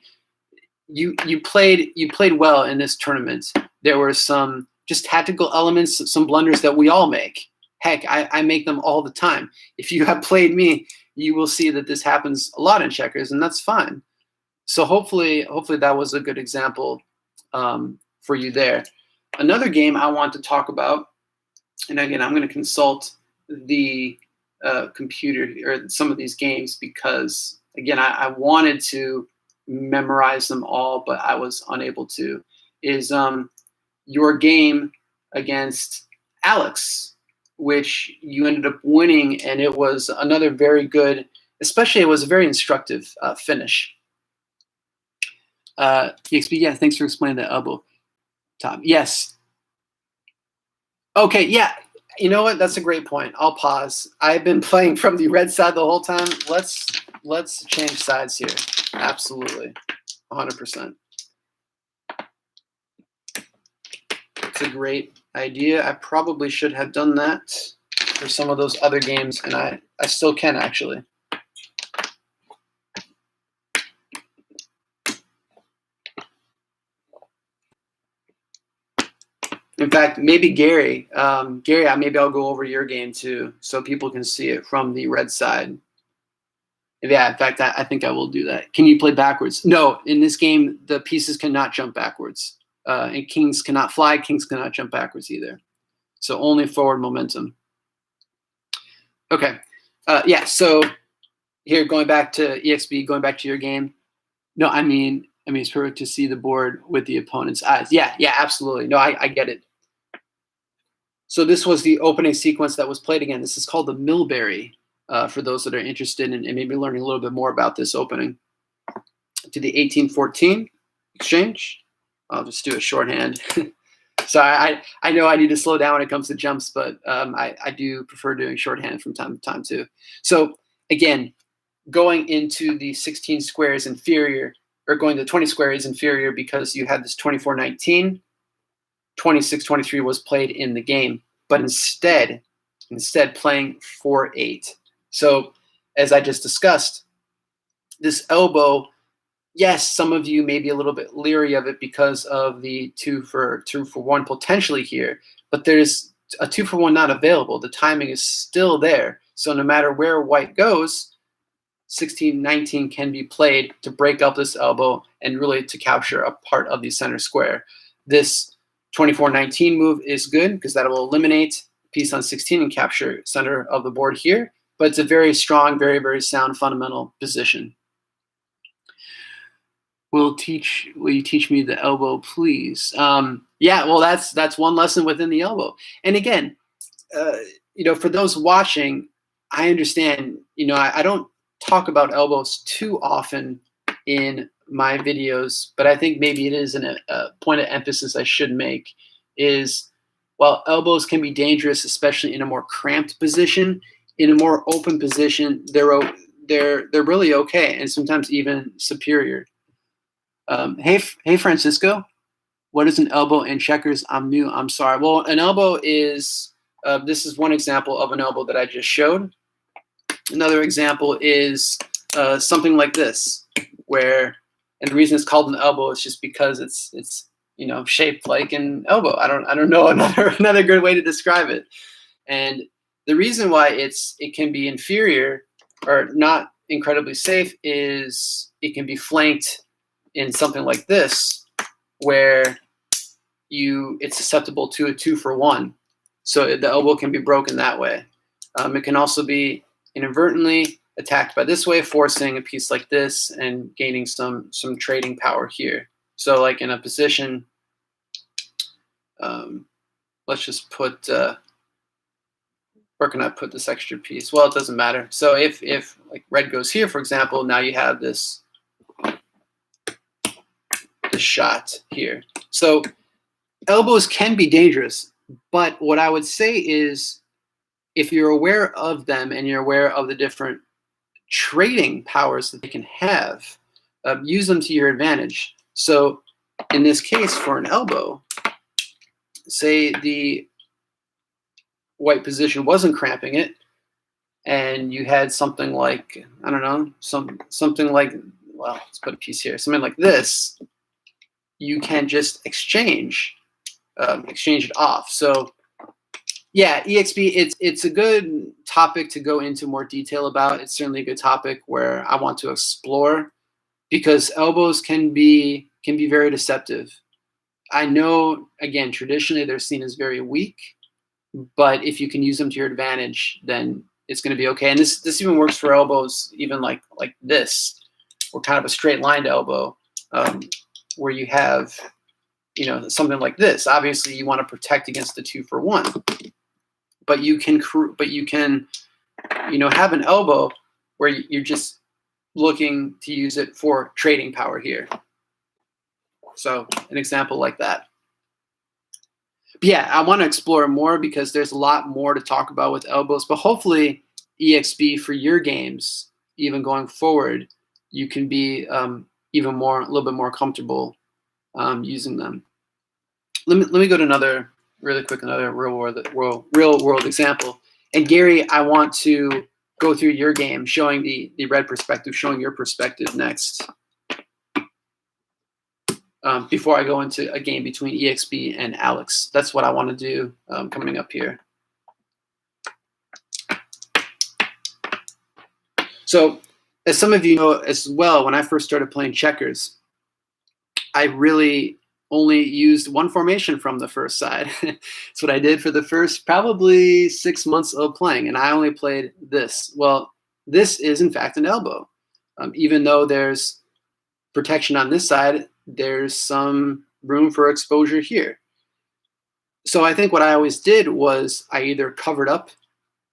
you played well in this tournament. There were some just tactical elements, some blunders that we all make. Heck, I make them all the time. If you have played me, you will see that this happens a lot in checkers, and that's fine. So hopefully that was a good example for you there. Another game I want to talk about, and again, I'm going to consult the computer or some of these games because, again, I wanted to memorize them all, but I was unable to, is your game against Alex, which you ended up winning, and it was another very good, especially it was a very instructive finish. EXP, yeah, thanks for explaining the elbow top. Yes. Okay, yeah. You know what? That's a great point. I'll pause. I've been playing from the red side the whole time. Let's change sides here. Absolutely. 100%. It's a great idea. I probably should have done that for some of those other games, and I still can, actually. In fact, maybe Gary, maybe I'll go over your game too, so people can see it from the red side. Yeah, in fact, I think I will do that. Can you play backwards? No, in this game, the pieces cannot jump backwards. And kings cannot fly, kings cannot jump backwards either. So only forward momentum. Okay, yeah, so here, going back to EXP, going back to your game. No, I mean, it's perfect to see the board with the opponent's eyes. Yeah, absolutely. No, I get it. So this was the opening sequence that was played again. This is called the Millberry, for those that are interested in maybe learning a little bit more about this opening. To the 1814 exchange. I'll just do a shorthand. So I know I need to slow down when it comes to jumps, but I do prefer doing shorthand from time to time too. So again, going into the 16 squares inferior, or going to 20 squares inferior because you had this 24-19, 26-23 was played in the game, but instead playing 4-8. So as I just discussed, this elbow, yes, some of you may be a little bit leery of it because of the 2-for-1 potentially here, but there's a 2-for-1 not available. The timing is still there. So no matter where white goes, 16-19 can be played to break up this elbow and really to capture a part of the center square. This 24-19 move is good because that will eliminate piece on 16 and capture center of the board here, but it's a very strong, very, very sound fundamental position. Will you teach me the elbow, please? Yeah, well, that's one lesson within the elbow. And again, for those watching, I understand, I don't talk about elbows too often in my videos, but I think maybe it is a point of emphasis I should make is, while elbows can be dangerous, especially in a more cramped position, in a more open position, they're really okay, and sometimes even superior. Hey, Francisco, what is an elbow in checkers? I'm new. I'm sorry. Well, an elbow is, this is one example of an elbow that I just showed. Another example is something like this, where, and the reason it's called an elbow is just because it's shaped like an elbow. I don't know another good way to describe it. And the reason why it can be inferior or not incredibly safe is it can be flanked in something like this, where it's susceptible to a 2-for-1. So the elbow can be broken that way. It can also be inadvertently attacked by this way, forcing a piece like this and gaining some trading power here. So like in a position, let's just put, where can I put this extra piece? Well, it doesn't matter. So if like red goes here, for example, now you have this shot here. So elbows can be dangerous, but what I would say is, if you're aware of them and you're aware of the different trading powers that they can have, use them to your advantage. So in this case, for an elbow, say the white position wasn't cramping it, and you had something like, I don't know, something like, well, let's put a piece here, something like this, you can just exchange it off. So yeah, EXP, it's a good topic to go into more detail about. It's certainly a good topic where I want to explore, because elbows can be very deceptive. I know, again, traditionally they're seen as very weak, but if you can use them to your advantage, then it's going to be okay. And this even works for elbows, even like this, or kind of a straight lined elbow, where you have, you know, something like this. Obviously, you want to protect against the 2-for-1, but you can you know, have an elbow where you're just looking to use it for trading power here. So an example like that. But yeah, I want to explore more because there's a lot more to talk about with elbows. But hopefully, EXP for your games, even going forward, you can be even more, a little bit more comfortable using them. Let me go to another really quick, another real world example. And Gary, I want to go through your game, showing the red perspective, showing your perspective next. Before I go into a game between EXP and Alex. That's what I want to do coming up here. So, as some of you know as well, when I first started playing checkers, I really only used one formation from the first side. That's what I did for the first probably 6 months of playing, and I only played this. Well, this is in fact an elbow. Even though there's protection on this side, there's some room for exposure here. So I think what I always did was I either covered up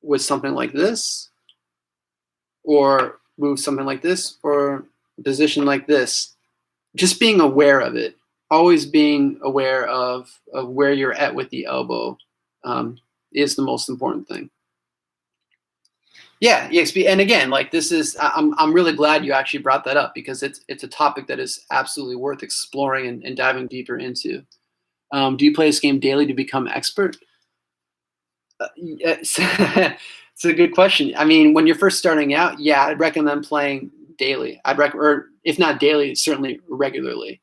with something like this, or move something like this, or position like this. Just being aware of it, always being aware of where you're at with the elbow is the most important thing. Yeah, EXP, and again, like this is, I'm really glad you actually brought that up, because it's a topic that is absolutely worth exploring and diving deeper into. Do you play this game daily to become expert? It's a good question. I mean, when you're first starting out, yeah, I'd recommend playing daily. Or if not daily, certainly regularly.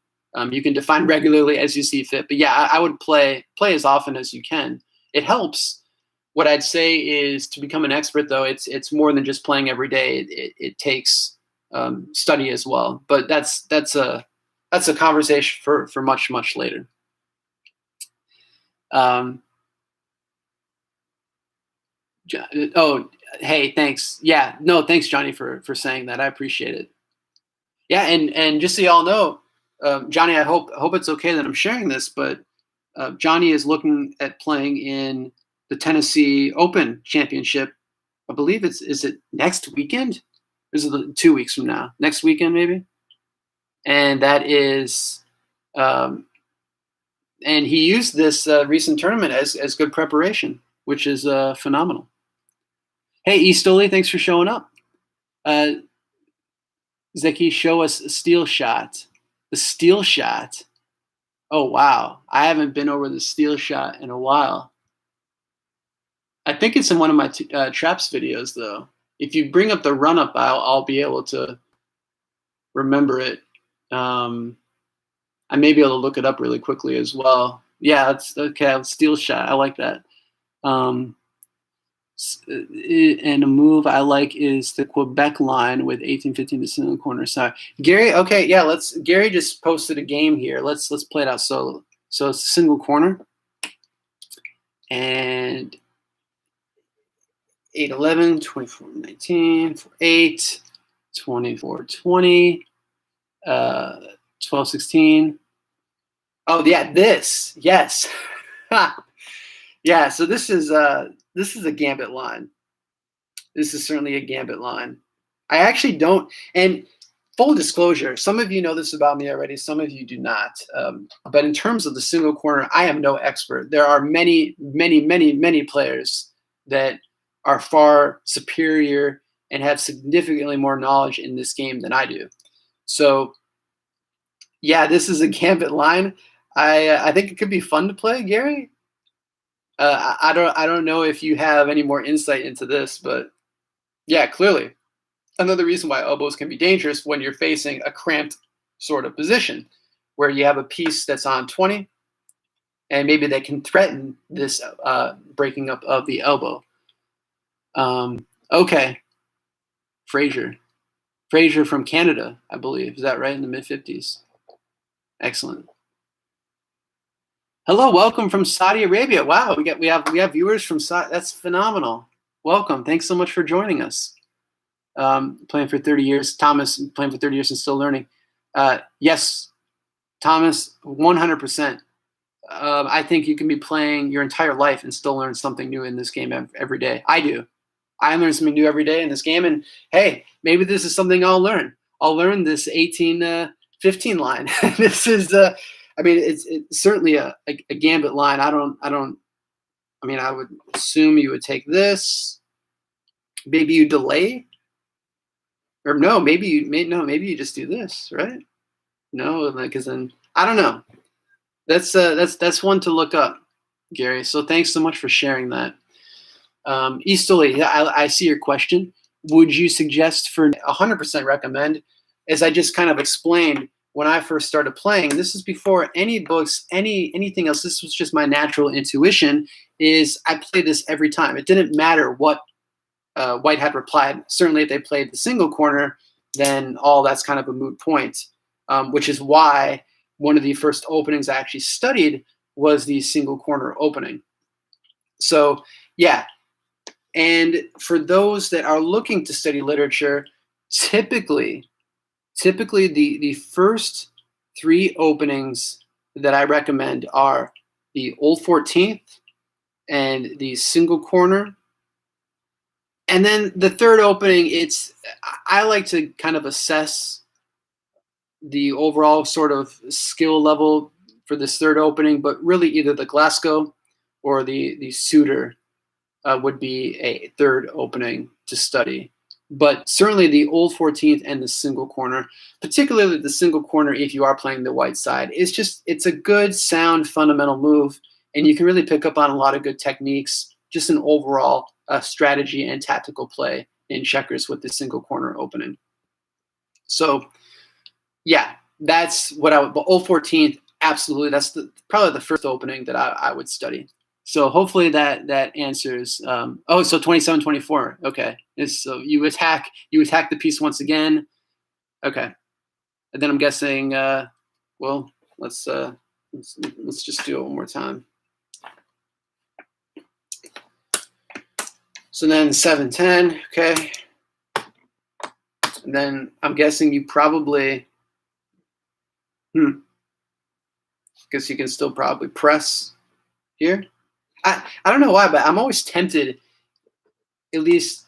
You can define regularly as you see fit, but yeah, I would play as often as you can. It helps. What I'd say is, to become an expert, though, it's more than just playing every day. It takes study as well. But that's a conversation for much later. Oh, hey, thanks. Yeah, no, thanks, Johnny, for saying that. I appreciate it. Yeah, and just so y'all know, Johnny, I hope it's okay that I'm sharing this, but Johnny is looking at playing in the Tennessee Open Championship. I believe is it next weekend? Or is it 2 weeks from now? Next weekend, maybe? And that is, and he used this recent tournament as good preparation, which is phenomenal. Hey, Eastoli, thanks for showing up. Zeki, show us a steel shot. The steel shot. Oh, wow. I haven't been over the steel shot in a while. I think it's in one of my traps videos, though. If you bring up the run-up, I'll be able to remember it. I may be able to look it up really quickly as well. Yeah, that's okay. Steel shot. I like that. And a move I like is the Quebec line with 18-15 to single corner. Sorry, Gary. Okay, yeah. Gary just posted a game here. Let's play it out solo. So it's a single corner, and 8-11, 24-19, 4-8, 24-20, 12-16. Oh yeah, this. Yes. Yeah. So this is a gambit line. This is certainly a gambit line. I actually don't, and full disclosure, some of you know this about me already, some of you do not. But in terms of the single corner, I am no expert. There are many players that are far superior and have significantly more knowledge in this game than I do. So yeah, this is a gambit line. I think it could be fun to play, Gary. I don't know if you have any more insight into this, but Yeah, clearly. Another reason why elbows can be dangerous when you're facing a cramped sort of position where you have a piece that's on 20 and maybe they can threaten this breaking up of the elbow. Okay, Frazier. Frazier from Canada, I believe. Is that right? In the mid 50s. Excellent. Hello, welcome from Saudi Arabia. Wow, we have viewers from Saudi. That's phenomenal. Welcome. Thanks so much for joining us. Playing for 30 years. Thomas, playing for 30 years and still learning. Yes, Thomas, 100%. I think you can be playing your entire life and still learn something new in this game every day. I do. I learn something new every day in this game. And hey, maybe this is something I'll learn. I'll learn this 18-15 line. This is, I mean, it's certainly a gambit line. I mean, I would assume you would take this. Maybe you delay. Or no, maybe you just do this, right? No, because then I don't know. That's one to look up, Gary. So thanks so much for sharing that. Easterly, I see your question. Would you suggest for 100% recommend? As I just kind of explained when I first started playing, this is before any books, anything else. This was just my natural intuition. Is I play this every time. It didn't matter what White had replied. Certainly, if they played the single corner, then that's kind of a moot point. Which is why one of the first openings I actually studied was the single corner opening. So yeah, and for those that are looking to study literature, typically the first 3 openings that I recommend are the Old 14th and the single corner. And then the third opening, I like to kind of assess the overall sort of skill level for this third opening, but really either the Glasgow or the Suitor would be a third opening to study. But certainly the Old 14th and the single corner, particularly the single corner if you are playing the white side, it's a good, sound, fundamental move, and you can really pick up on a lot of good techniques, just an overall strategy and tactical play in checkers with the single corner opening. So yeah, that's what I would. But Old 14th, absolutely. That's probably the first opening that I would study. So hopefully that answers. So 27, 24. Okay. So you attack the piece once again. Okay. And then I'm guessing. Well, let's just do it one more time. So then 7, 10. Okay. And then I'm guessing you probably. Because you can still probably press here. I don't know why, but I'm always tempted, at least,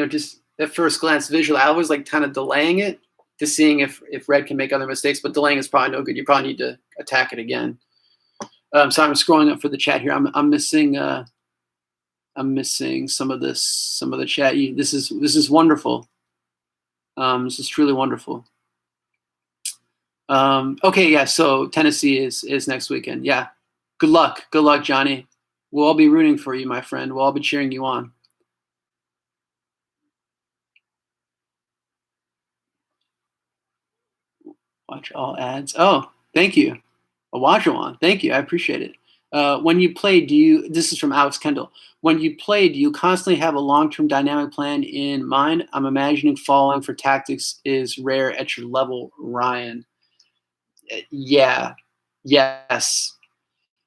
just at first glance visually, I always like kind of delaying it to seeing if red can make other mistakes, but delaying is probably no good. You probably need to attack it again. So I'm scrolling up for the chat here. I'm missing some of the chat. This is wonderful. This is truly wonderful. Okay, yeah, so Tennessee is next weekend. Yeah. Good luck, Johnny. We'll all be rooting for you, my friend. We'll all be cheering you on. Watch all ads. Oh, thank you. Awajuan, thank you. I appreciate it. When you play, this is from Alex Kendall. When you play, do you constantly have a long-term dynamic plan in mind? I'm imagining falling for tactics is rare at your level, Ryan. Yeah. Yes.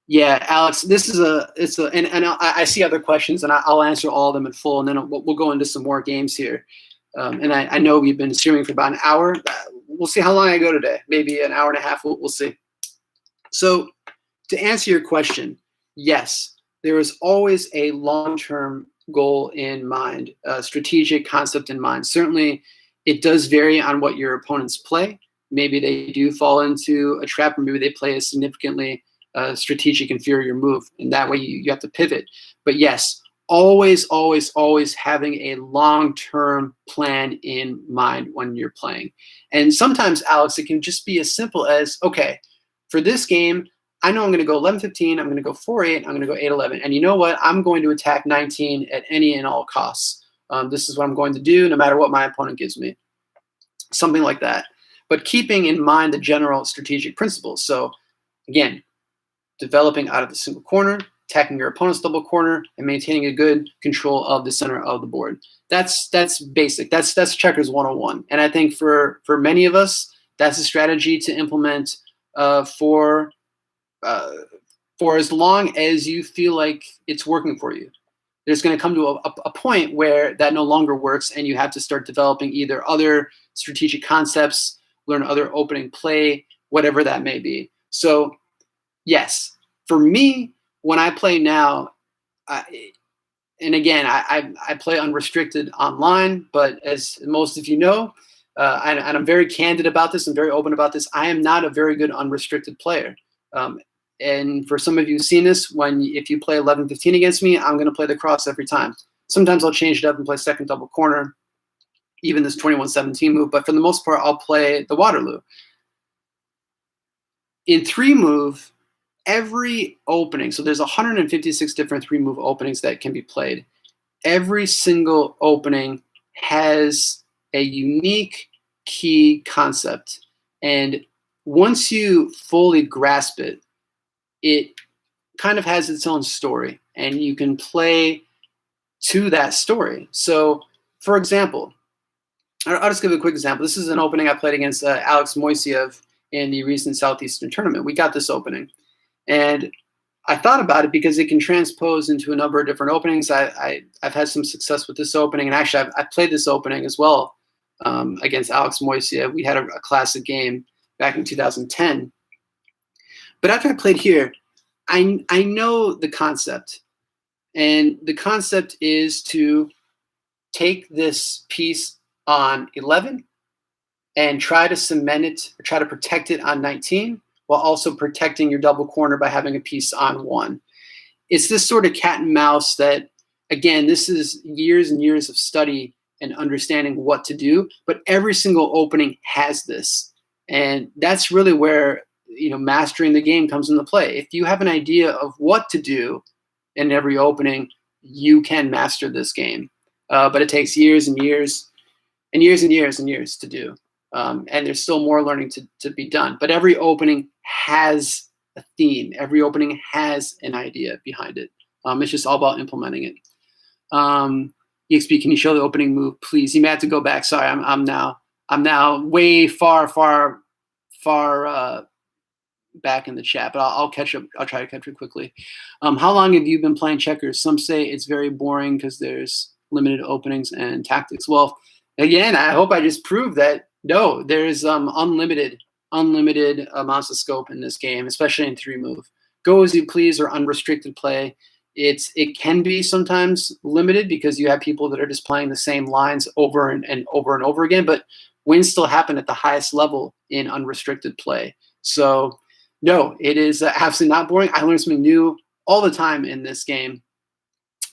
Yeah, Alex, this is and I see other questions, and I'll answer all of them in full, and then we'll go into some more games here. And I know we've been streaming for about an hour. We'll see how long I go today. Maybe an hour and a half. We'll see. So to answer your question, yes, there is always a long-term goal in mind, a strategic concept in mind. Certainly, it does vary on what your opponents play. Maybe they do fall into a trap, or maybe they play a significantly strategic inferior move, and that way you have to pivot. But yes, always having a long-term plan in mind when you're playing. And sometimes, Alex, it can just be as simple as, okay, for this game, I know I'm going to go 11-15, I'm going to go 4-8, I'm going to go 8-11, and you know what? I'm going to attack 19 at any and all costs. This is what I'm going to do no matter what my opponent gives me. Something like that. But keeping in mind the general strategic principles. So again, developing out of the single corner, attacking your opponent's double corner, and maintaining a good control of the center of the board. That's basic. That's checkers 101. And I think for many of us, that's a strategy to implement for as long as you feel like it's working for you. There's going to come to a point where that no longer works, and you have to start developing either other strategic concepts, learn other opening play, whatever that may be. So yes, for me, when I play now, and again, I play unrestricted online, but as most of you know, and I'm very candid about this and very open about this, I am not a very good unrestricted player. And for some of you who've seen this, if you play 11-15 against me, I'm going to play the cross every time. Sometimes I'll change it up and play second double corner, even this 21-17 move, but for the most part, I'll play the Waterloo. In 3-move, every opening, so there's 156 different 3-move openings that can be played. Every single opening has a unique key concept. And once you fully grasp it, it kind of has its own story, and you can play to that story. So, for example, I'll just give a quick example. This is an opening I played against Alex Moiseev in the recent Southeastern tournament. We got this opening, and I thought about it because it can transpose into a number of different openings. I've had some success with this opening, and actually I played this opening as well against Alex Moiseev. We had a classic game back in 2010. But after I played here, I know the concept. And the concept is to take this piece on 11 and try to cement it, or try to protect it on 19, while also protecting your double corner by having a piece on 1. It's this sort of cat and mouse that, again, this is years and years of study and understanding what to do, but every single opening has this. And that's really where mastering the game comes into play. If you have an idea of what to do in every opening, you can master this game. But it takes years and years and years and years and years to do. And there's still more learning to be done. But every opening has a theme. Every opening has an idea behind it. It's just all about implementing it. EXP, can you show the opening move, please? You may have to go back. Sorry, I'm now way far back in the chat, but I'll catch up. I'll try to catch up quickly. How long have you been playing checkers? Some say it's very boring because there's limited openings and tactics. Well, again, I hope I just proved that no, there's unlimited amounts of scope in this game, especially in 3-move. Go as you please or unrestricted play. It can be sometimes limited because you have people that are just playing the same lines over and over again, but wins still happen at the highest level in unrestricted play. So no, it is absolutely not boring. I learn something new all the time in this game.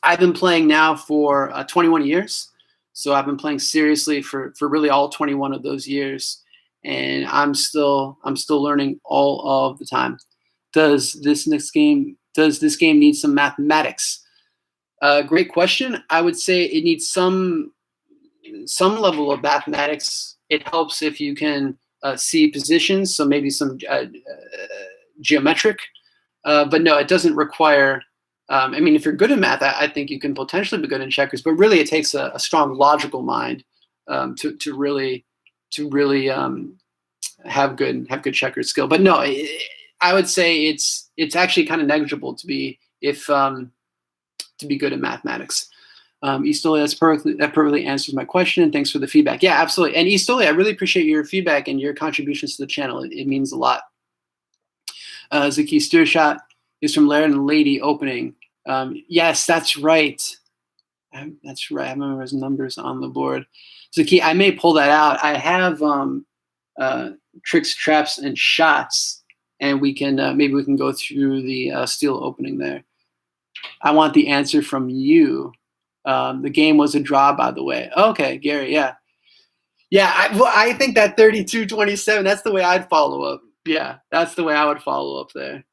I've been playing now for 21 years. So I've been playing seriously for really all 21 of those years. And I'm still learning all of the time. Does this game need some mathematics? Great question. I would say it needs some level of mathematics. It helps if you can see positions, so maybe some geometric. But no, it doesn't require. I mean, if you're good at math, I think you can potentially be good in checkers. But really, it takes a strong logical mind to really have good checker skill. But no, I would say it's actually kind of negligible to be good at mathematics. Eastoli, that perfectly answers my question. Thanks for the feedback. Yeah, absolutely. And Eastoli, I really appreciate your feedback and your contributions to the channel. It means a lot. Zaki Steershot is from Laird and Lady opening. Yes, that's right. That's right. I remember his numbers on the board. Zaki, I may pull that out. I have tricks, traps, and shots, and we can maybe we can go through the steel opening there. I want the answer from you. The game was a draw, by the way. Okay, Gary, yeah. Yeah, I think that 32-27, that's the way I'd follow up. Yeah, that's the way I would follow up there.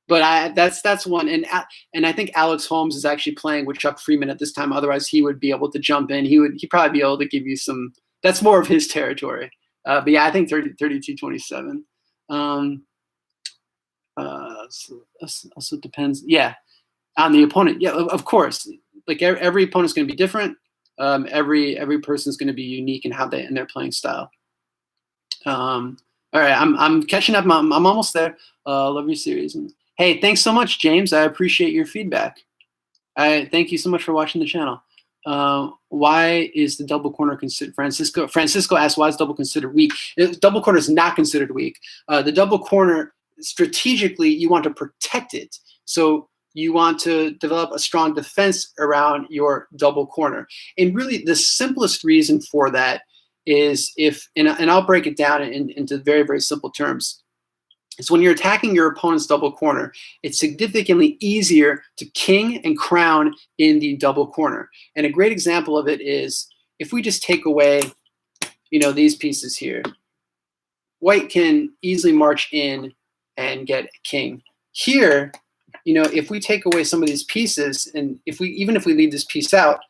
But that's one, and I think Alex Holmes is actually playing with Chuck Freeman at this time. Otherwise, he would be able to jump in. He'd probably be able to give you some. That's more of his territory. But yeah, I think 32-27. So also depends. Yeah, on the opponent. Yeah, of course. Like every opponent's going to be different. Every person's going to be unique in how in their playing style. All right, I'm catching up. I'm almost there. Love your series. And hey, thanks so much, James. I appreciate your feedback. I thank you so much for watching the channel. Why is the double corner considered? Francisco asked, why is double considered weak? Double corner is not considered weak. The double corner, strategically, you want to protect it. So you want to develop a strong defense around your double corner. And really, the simplest reason for that is and I'll break it down into very, very simple terms. It's when you're attacking your opponent's double corner, it's significantly easier to king and crown in the double corner. And a great example of it is if we just take away, these pieces here, white can easily march in and get king. Here, if we take away some of these pieces, and even if we leave this piece out,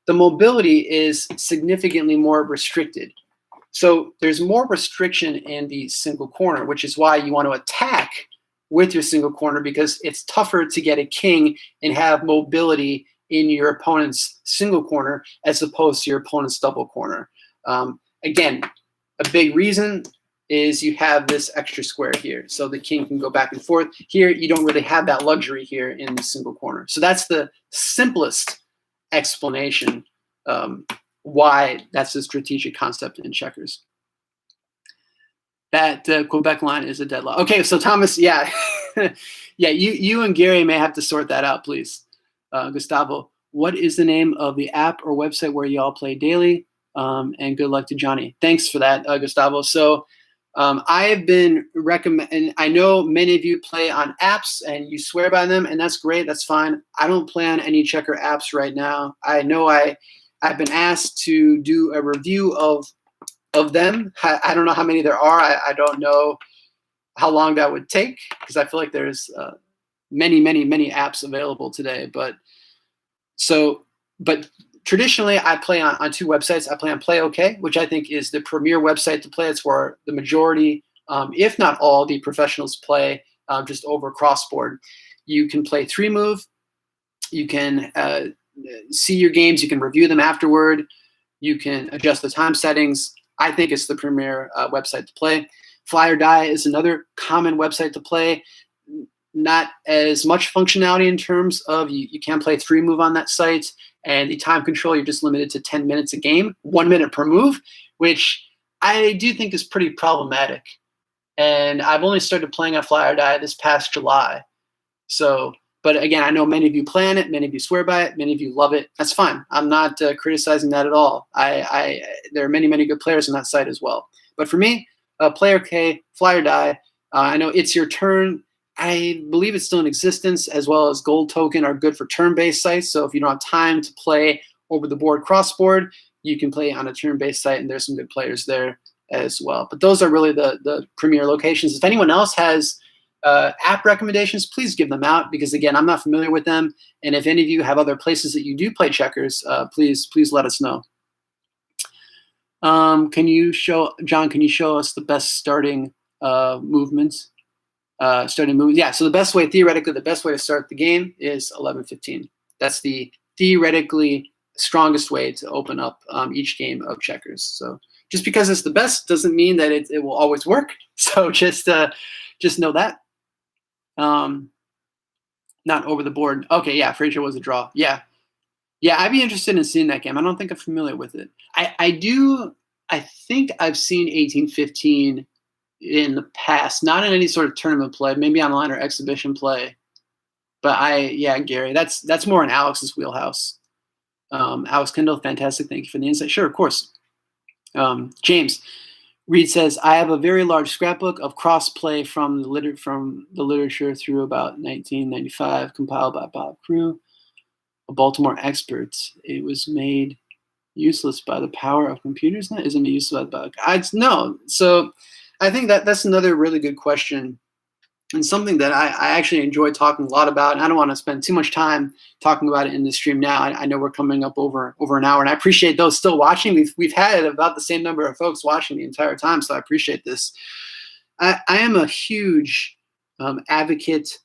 the mobility is significantly more restricted. So there's more restriction in the single corner, which is why you want to attack with your single corner, because it's tougher to get a king and have mobility in your opponent's single corner as opposed to your opponent's double corner. Again, a big reason is you have this extra square here. So the king can go back and forth. Here, you don't really have that luxury here in the single corner. So that's the simplest explanation why that's a strategic concept in checkers. That Quebec line is a deadlock. Okay, so Thomas, yeah. Yeah, you and Gary may have to sort that out, please. Gustavo, what is the name of the app or website where y'all play daily? And good luck to Johnny. Thanks for that, Gustavo. So I have been recommending, I know many of you play on apps and you swear by them, and that's great, that's fine. I don't play on any checker apps right now. I know I've been asked to do a review of them. I don't know how many there are. I don't know how long that would take, because I feel like there's many apps available today. But traditionally, I play on two websites. I play on Play OK, which I think is the premier website to play. It's where the majority, if not all, the professionals play, just over crossboard. You can play 3-move. You can see your games. You can review them afterward. You can adjust the time settings. I think it's the premier website to play. Fly or Die is another common website to play. Not as much functionality in terms of you can play 3-move on that site, and the time control, you're just limited to 10 minutes a game, 1 minute per move, which I do think is pretty problematic. And I've only started playing on Fly or Die this past July. So, but again, I know many of you play on it, many of you swear by it, many of you love it. That's fine. I'm not criticizing that at all. There are many good players on that site as well. But for me, Play OK, Fly or Die. I know It's Your Turn. I believe it's still in existence, as well as Gold Token are good for turn-based sites. So if you don't have time to play over the board crossboard, you can play on a turn-based site, and there's some good players there as well. But those are really the premier locations. If anyone else has app recommendations, please give them out, because again, I'm not familiar with them. And if any of you have other places that you do play checkers, please let us know. John, can you show us the best starting movements? Yeah, so theoretically, the best way to start the game is 11:15. That's the theoretically strongest way to open up each game of checkers. So just because it's the best doesn't mean that it will always work. So just know that. Not over the board. Okay, yeah, Frazier was a draw. Yeah, I'd be interested in seeing that game. I don't think I'm familiar with it. I think I've seen 1815 in the past, not in any sort of tournament play, maybe online or exhibition play. But Gary, that's more in Alex's wheelhouse. Alex Kendall, fantastic. Thank you for the insight. Sure, of course. James Reed says, I have a very large scrapbook of cross-play from the literature through about 1995, compiled by Bob Crew, a Baltimore expert. It was made useless by the power of computers now? Isn't it useless by the no. So I think that's another really good question and something that I actually enjoy talking a lot about. And I don't want to spend too much time talking about it in the stream now. I know we're coming up over an hour, and I appreciate those still watching. We've had about the same number of folks watching the entire time, so I appreciate this. I am a huge advocate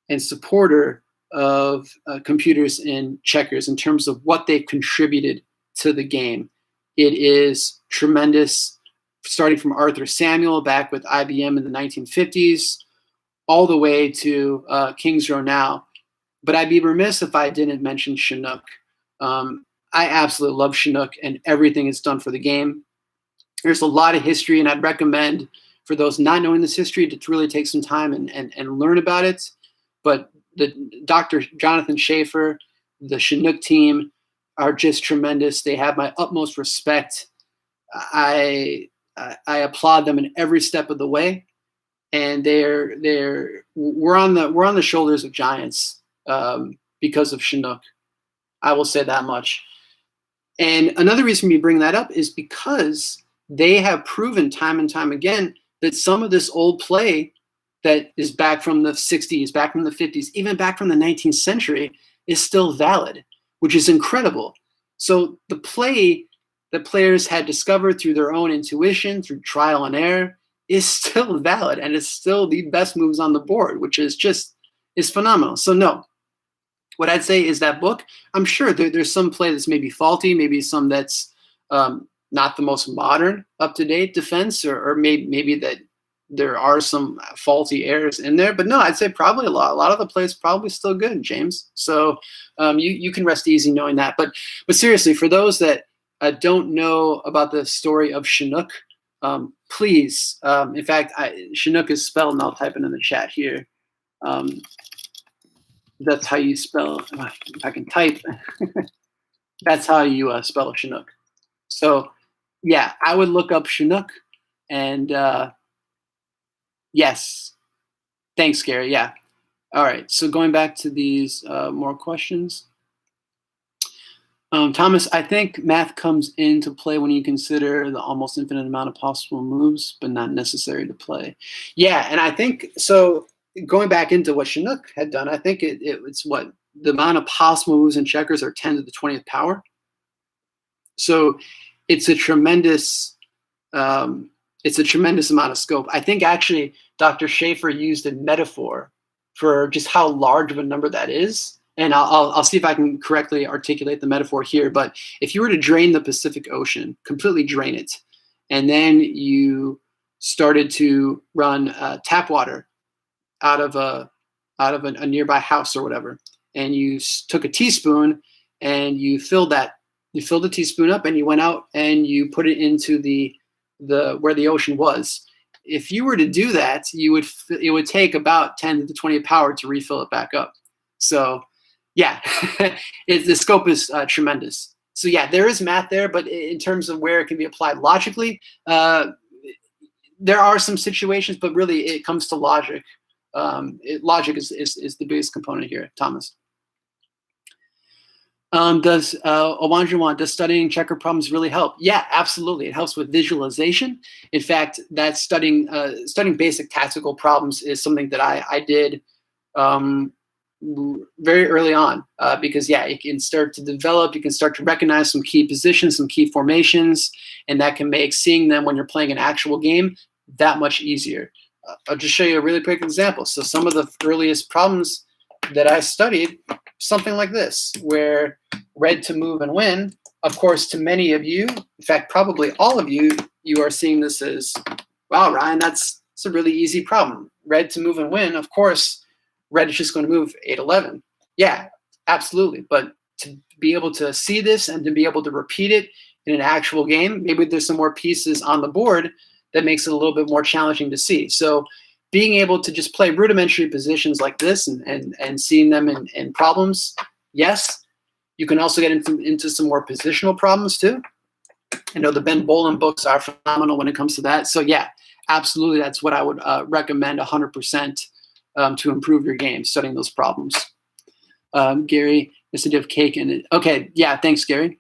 and supporter of computers and checkers in terms of what they've contributed to the game. It is tremendous, starting from Arthur Samuel back with IBM in the 1950s, all the way to King's Row now. But I'd be remiss if I didn't mention Chinook. I absolutely love Chinook and everything it's done for the game. There's a lot of history, and I'd recommend for those not knowing this history to really take some time and learn about it. But the Dr. Jonathan Schaefer, the Chinook team are just tremendous. They have my utmost respect. I applaud them in every step of the way. And we're on the shoulders of giants because of Chinook. I will say that much. And another reason we bring that up is because they have proven time and time again that some of this old play that is back from the 60s, back from the 50s, even back from the 19th century is still valid, which is incredible. So the play that players had discovered through their own intuition, through trial and error, is still valid, and it's still the best moves on the board, which is phenomenal. So no, what I'd say is that book, I'm sure there's some play that's maybe faulty, maybe some that's not the most modern, up-to-date defense, or maybe that there are some faulty errors in there. But no, I'd say probably a lot of the play is probably still good, James. So you can rest easy knowing that. But seriously, for those that don't know about the story of Chinook, please, in fact, Chinook is spelled, and I'll type it in the chat here. That's how you spell, if I can type, that's how you spell Chinook. So yeah, I would look up Chinook, and yes, thanks, Gary. Yeah. All right, so going back to these more questions. Thomas, I think math comes into play when you consider the almost infinite amount of possible moves, but not necessary to play. Yeah, and I think, so going back into what Chinook had done, I think it's what the amount of possible moves in checkers are 10 to the 20th power. So it's a tremendous amount of scope. I think actually Dr. Schaefer used a metaphor for just how large of a number that is. And I'll see if I can correctly articulate the metaphor here. But if you were to drain the Pacific Ocean, completely drain it, and then you started to run tap water out of a nearby house or whatever, and you took a teaspoon and you filled the teaspoon up, and you went out and you put it into the where the ocean was. If you were to do that, it would take about 10 to the 20th power to refill it back up. So yeah, the scope is tremendous. So yeah, there is math there, but in terms of where it can be applied logically, there are some situations, but really it comes to logic. Logic is the biggest component here, Thomas. Does studying checker problems really help? Yeah, absolutely. It helps with visualization. In fact, that studying basic tactical problems is something that I did very early on, because yeah, you can start to develop, you can start to recognize some key positions, some key formations, and that can make seeing them when you're playing an actual game that much easier. I'll just show you a really quick example. So some of the earliest problems that I studied, something like this, where red to move and win, of course, to many of you, in fact, probably all of you, you are seeing this as, wow, Ryan, that's a really easy problem. Red to move and win, of course, red is just going to move 8-11. Yeah, absolutely. But to be able to see this and to be able to repeat it in an actual game, maybe there's some more pieces on the board that makes it a little bit more challenging to see. So being able to just play rudimentary positions like this and seeing them in problems, yes. You can also get into some more positional problems too. I know the Ben Boland books are phenomenal when it comes to that. So yeah, absolutely, that's what I would recommend 100%. To improve your game, studying those problems. Gary, this idea of cake and it. Okay, yeah, thanks, Gary.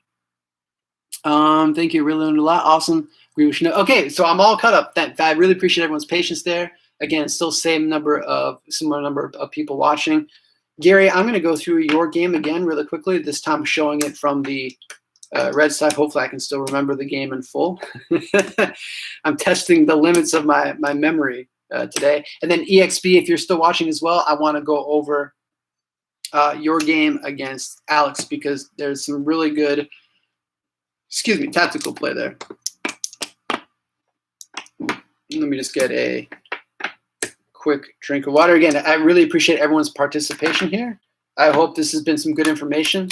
Thank you, really learned a lot. Awesome. Agree with Chinook. Okay, so I'm all caught up. I really appreciate everyone's patience there. Again, still similar number of people watching. Gary, I'm going to go through your game again really quickly. This time showing it from the red side. Hopefully I can still remember the game in full. I'm testing the limits of my memory today. And then EXP, if you're still watching as well, I want to go over your game against Alex, because there's some really good, tactical play there. Let me just get a quick drink of water. Again, I really appreciate everyone's participation here. I hope this has been some good information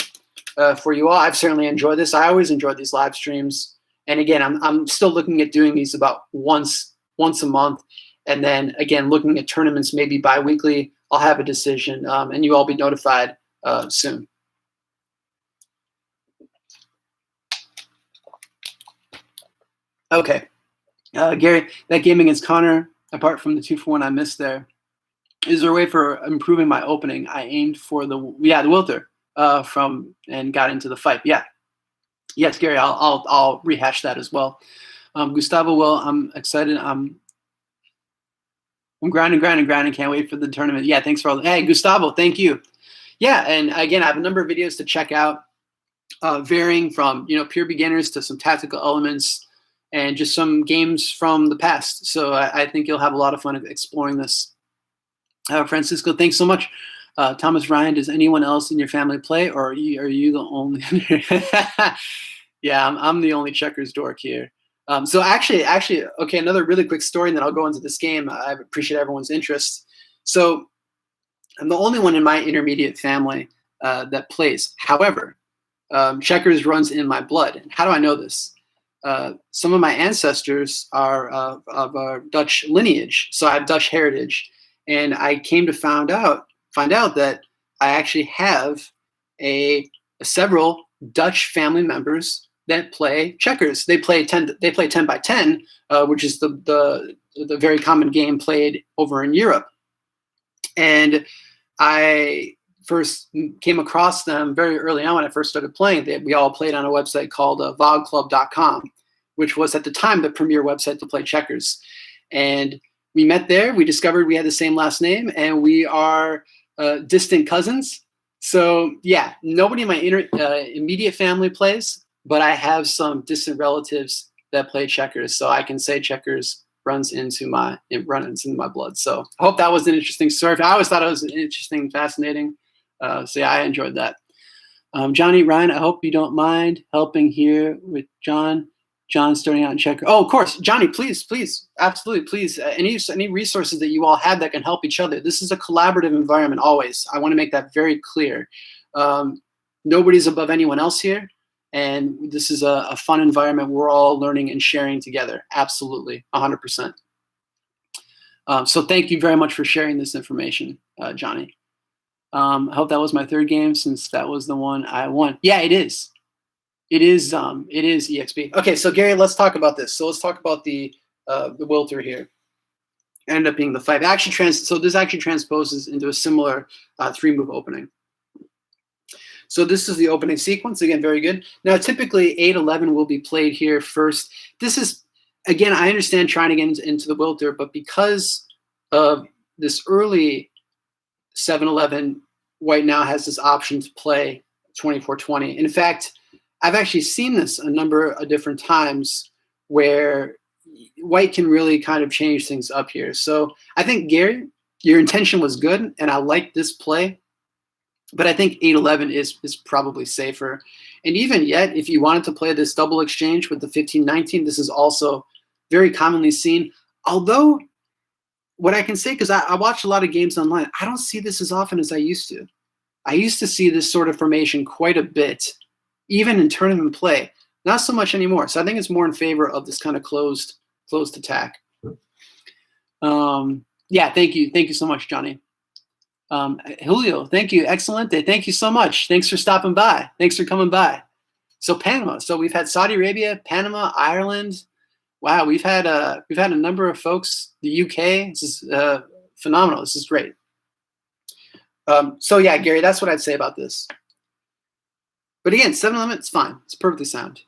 for you all. I've certainly enjoyed this. I always enjoy these live streams. And again, I'm still looking at doing these about once a month. And then again, looking at tournaments maybe bi-weekly. I'll have a decision, and you all be notified soon. Okay. Gary, that game against Connor, apart from the 2-for-1 I missed there, is there a way for improving my opening? I aimed for the Wilter and got into the fight. Yeah. Yes, Gary, I'll rehash that as well. Gustavo, well, I'm excited. I'm grinding. Can't wait for the tournament. Yeah, thanks for all. Hey, Gustavo, thank you. Yeah, and again, I have a number of videos to check out, varying from pure beginners to some tactical elements, and just some games from the past. So I think you'll have a lot of fun exploring this. Francisco, thanks so much. Thomas Ryan, does anyone else in your family play, or are you the only? Yeah, I'm the only checkers dork here. So actually, okay, another really quick story, and then I'll go into this game. I appreciate everyone's interest. So I'm the only one in my intermediate family that plays. However, checkers runs in my blood. How do I know this? Some of my ancestors are of Dutch lineage, so I have Dutch heritage, and I came to find out that I actually have several Dutch family members that play checkers. They play 10 by 10, which is the very common game played over in Europe. And I first came across them very early on when I first started playing. We all played on a website called vogclub.com, which was at the time the premier website to play checkers. And we met there. We discovered we had the same last name, and we are distant cousins. So yeah, nobody in my immediate family plays, but I have some distant relatives that play checkers. So I can say checkers runs into my blood. So I hope that was an interesting story. I always thought it was interesting, fascinating. So yeah, I enjoyed that. Johnny, Ryan, I hope you don't mind helping here with John. John starting out in checker. Oh, of course, Johnny, please, absolutely, please. Any resources that you all have that can help each other. This is a collaborative environment always. I want to make that very clear. Nobody's above anyone else here, and this is a fun environment. We're all learning and sharing together. Absolutely, 100%. So thank you very much for sharing this information, Johnny. I hope that was my third game, since that was the one I won. Yeah, it is. It is EXP. Okay, so Gary, let's talk about this. So let's talk about the Wilter here. Ended up being the 5. So this actually transposes into a similar 3-move opening. So this is the opening sequence. Again, very good. Now, typically 8-11 will be played here first. This is, again, I understand trying to get into the Wilter, but because of this early 7-11, White now has this option to play 24-20. In fact, I've actually seen this a number of different times where White can really kind of change things up here. So I think, Gary, your intention was good, and I like this play, but I think 8-11 is probably safer. And even yet, if you wanted to play this double exchange with the 15-19, this is also very commonly seen. Although, what I can say, because I watch a lot of games online, I don't see this as often as I used to. I used to see this sort of formation quite a bit, even in tournament play. Not so much anymore. So I think it's more in favor of this kind of closed attack. Yeah, thank you. Thank you so much, Johnny. Julio, thank you. Excelente. Thank you so much. Thanks for stopping by. Thanks for coming by. So Panama. So we've had Saudi Arabia, Panama, Ireland. Wow, we've had a number of folks. The UK. This is phenomenal. This is great. So yeah, Gary, that's what I'd say about this. But again, 7-11, it's fine. It's perfectly sound.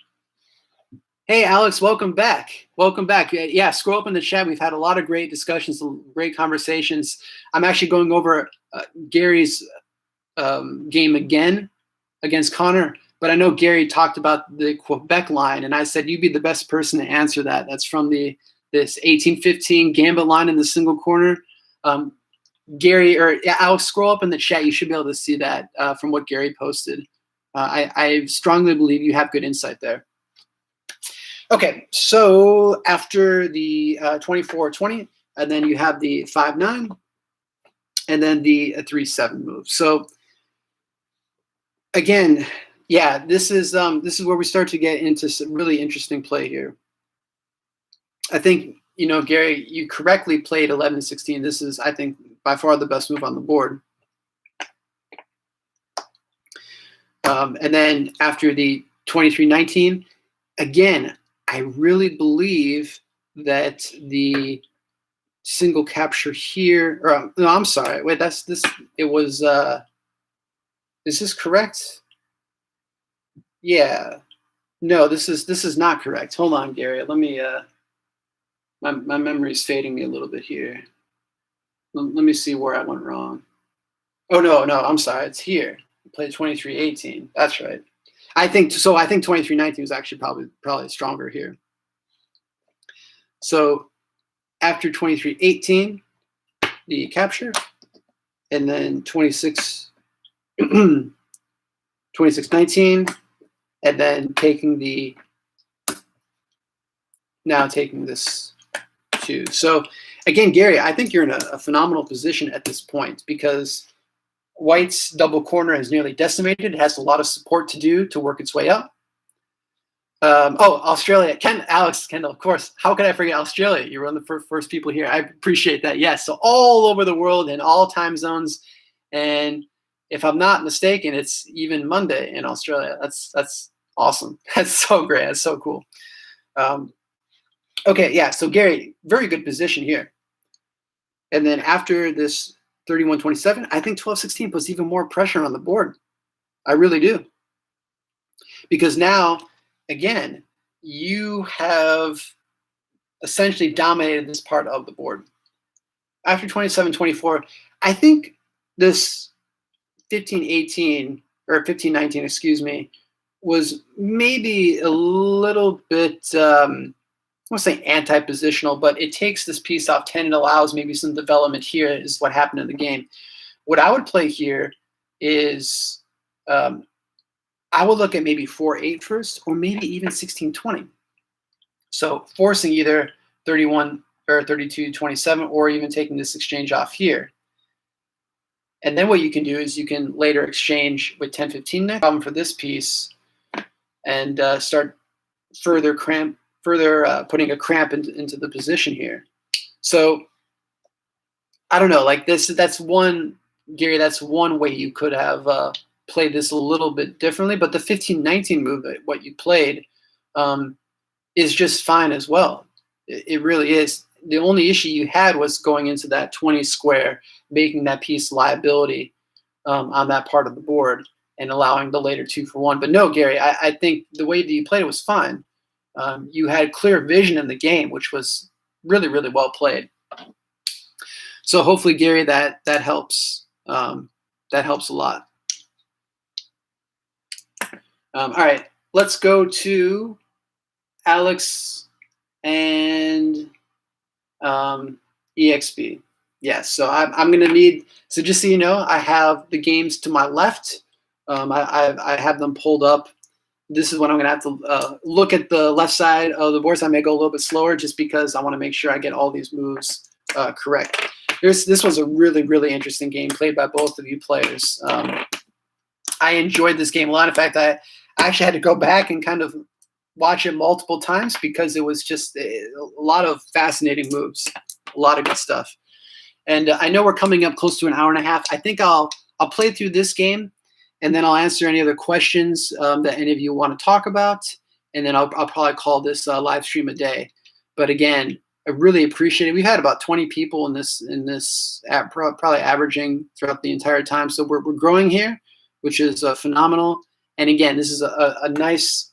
Hey, Alex, welcome back. Welcome back. Yeah, scroll up in the chat. We've had a lot of great discussions, some great conversations. I'm actually going over Gary's game again against Connor, but I know Gary talked about the Quebec line, and I said you'd be the best person to answer that. That's from this 1815 gambit line in the single corner. Gary, or yeah, Alex, scroll up in the chat. You should be able to see that from what Gary posted. I strongly believe you have good insight there. Okay, so after the 24-20, and then you have the 5-9, and then the 3-7 move. So again, yeah, this is where we start to get into some really interesting play here. I think, Gary, you correctly played 11-16. This is, I think, by far the best move on the board. And then after the 23-19, again, I really believe that the single capture here, or no, I'm sorry. Wait, that's this. It was. Is this correct? Yeah. No, this is not correct. Hold on, Gary. Let me. My memory is fading me a little bit here. Let me see where I went wrong. Oh no, I'm sorry. It's here. I played 23-18. That's right. I think so. I think 23-19 was actually probably stronger here. So after 23-18, the capture, and then 26-19, and then taking this 2. So again, Gary, I think you're in a phenomenal position at this point because White's double corner is nearly decimated. It has a lot of support to do to work its way up. Australia. Alex Kendall, of course. How could I forget Australia? You were one of the first people here. I appreciate that. Yes, so all over the world in all time zones. And if I'm not mistaken, it's even Monday in Australia. That's awesome. That's so great. That's so cool. Okay, yeah, so Gary, very good position here. And then after this 31-27, I think 12-16 puts even more pressure on the board. I really do. Because now, again, you have essentially dominated this part of the board. After 27-24, I think this 15-18 or 15-19, excuse me, was maybe a little bit, I won't say anti-positional, but it takes this piece off 10 and allows maybe some development here is what happened in the game. What I would play here is I would look at maybe 4-8 first, or maybe even 16-20. So forcing either 31 or 32-27, or even taking this exchange off here. And then what you can do is you can later exchange with 10-15 next. Problem for this piece, and start further putting a cramp into the position here. So I don't know, like this. That's one, Gary. That's one way you could have played this a little bit differently. But the 15-19 move, what you played, is just fine as well. It really is. The only issue you had was going into that 20 square, making that piece liability on that part of the board and allowing the later 2-for-1. But no, Gary, I think the way that you played it was fine. You had clear vision in the game, which was really, really well played. So hopefully, Gary, that helps. That helps a lot. All right, let's go to Alex and EXP. Yes, so I'm going to need, so just so you know, I have the games to my left. I have them pulled up. This is when I'm going to have to look at the left side of the board. So I may go a little bit slower just because I want to make sure I get all these moves correct. This was a really, really interesting game played by both of you players. I enjoyed this game a lot. In fact, I actually had to go back and kind of watch it multiple times because it was just a lot of fascinating moves, a lot of good stuff. And I know we're coming up close to an hour and a half. I think I'll play through this game, and then I'll answer any other questions that any of you want to talk about, and then I'll probably call this live stream a day. But again, I really appreciate it. We've had about 20 people in this app, probably averaging throughout the entire time. So we're growing here, which is phenomenal. And again, this is a nice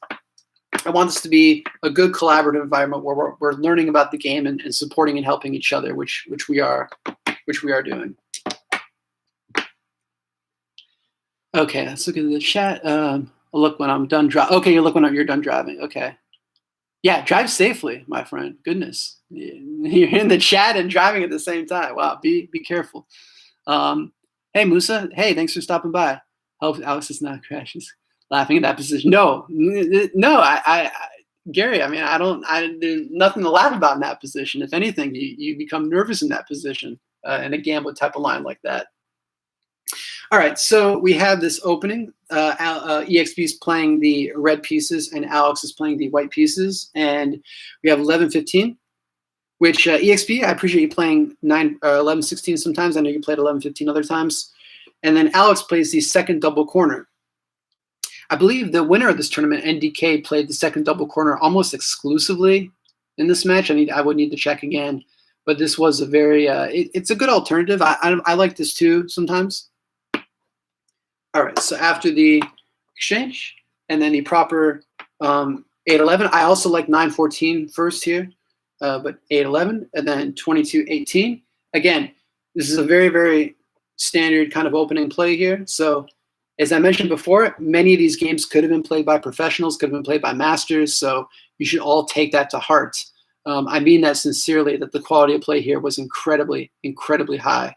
I want this to be a good collaborative environment where we're learning about the game and supporting and helping each other, which we are doing. Okay, let's look at the chat. I'll look when I'm done driving. Okay, you look when you're done driving. Okay. Yeah, drive safely, my friend. Goodness. You're in the chat and driving at the same time. Wow, be careful. Hey, Musa. Hey, thanks for stopping by. Hope Alex is not crashes. Laughing at that position. No, I Gary, I mean, there's nothing to laugh about in that position. If anything, you become nervous in that position in a gambler type of line like that. All right, so we have this opening. EXP is playing the red pieces, and Alex is playing the white pieces. And we have 11-15, which EXP, I appreciate you playing 11-16 sometimes. I know you played 11-15 other times. And then Alex plays the second double corner. I believe the winner of this tournament, NDK, played the second double corner almost exclusively in this match. I would need to check again. But this was a very it's a good alternative. I like this too sometimes. All right, so after the exchange and then the proper 8-11, I also like 9-14 first here, but 8-11 and then 22-18. Again, this is a very, very standard kind of opening play here. So as I mentioned before, many of these games could have been played by professionals, could have been played by masters, so you should all take that to heart. I mean that sincerely, that the quality of play here was incredibly, incredibly high.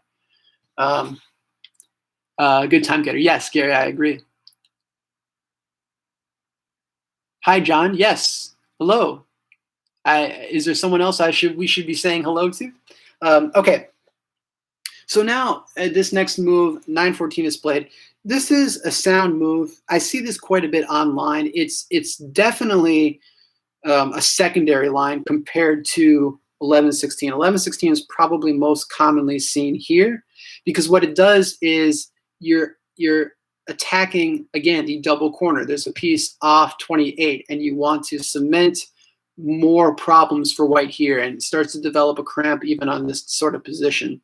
Good time getter. Yes, Gary, I agree. Hi, John. Yes. Hello. Is there someone else we should be saying hello to? Okay. So now this next move, 9-14 is played. This is a sound move. I see this quite a bit online. It's definitely a secondary line compared to 11-16. 11-16 is probably most commonly seen here because what it does is you're attacking, again, the double corner. There's a piece off 28, and you want to cement more problems for white here, and it starts to develop a cramp even on this sort of position.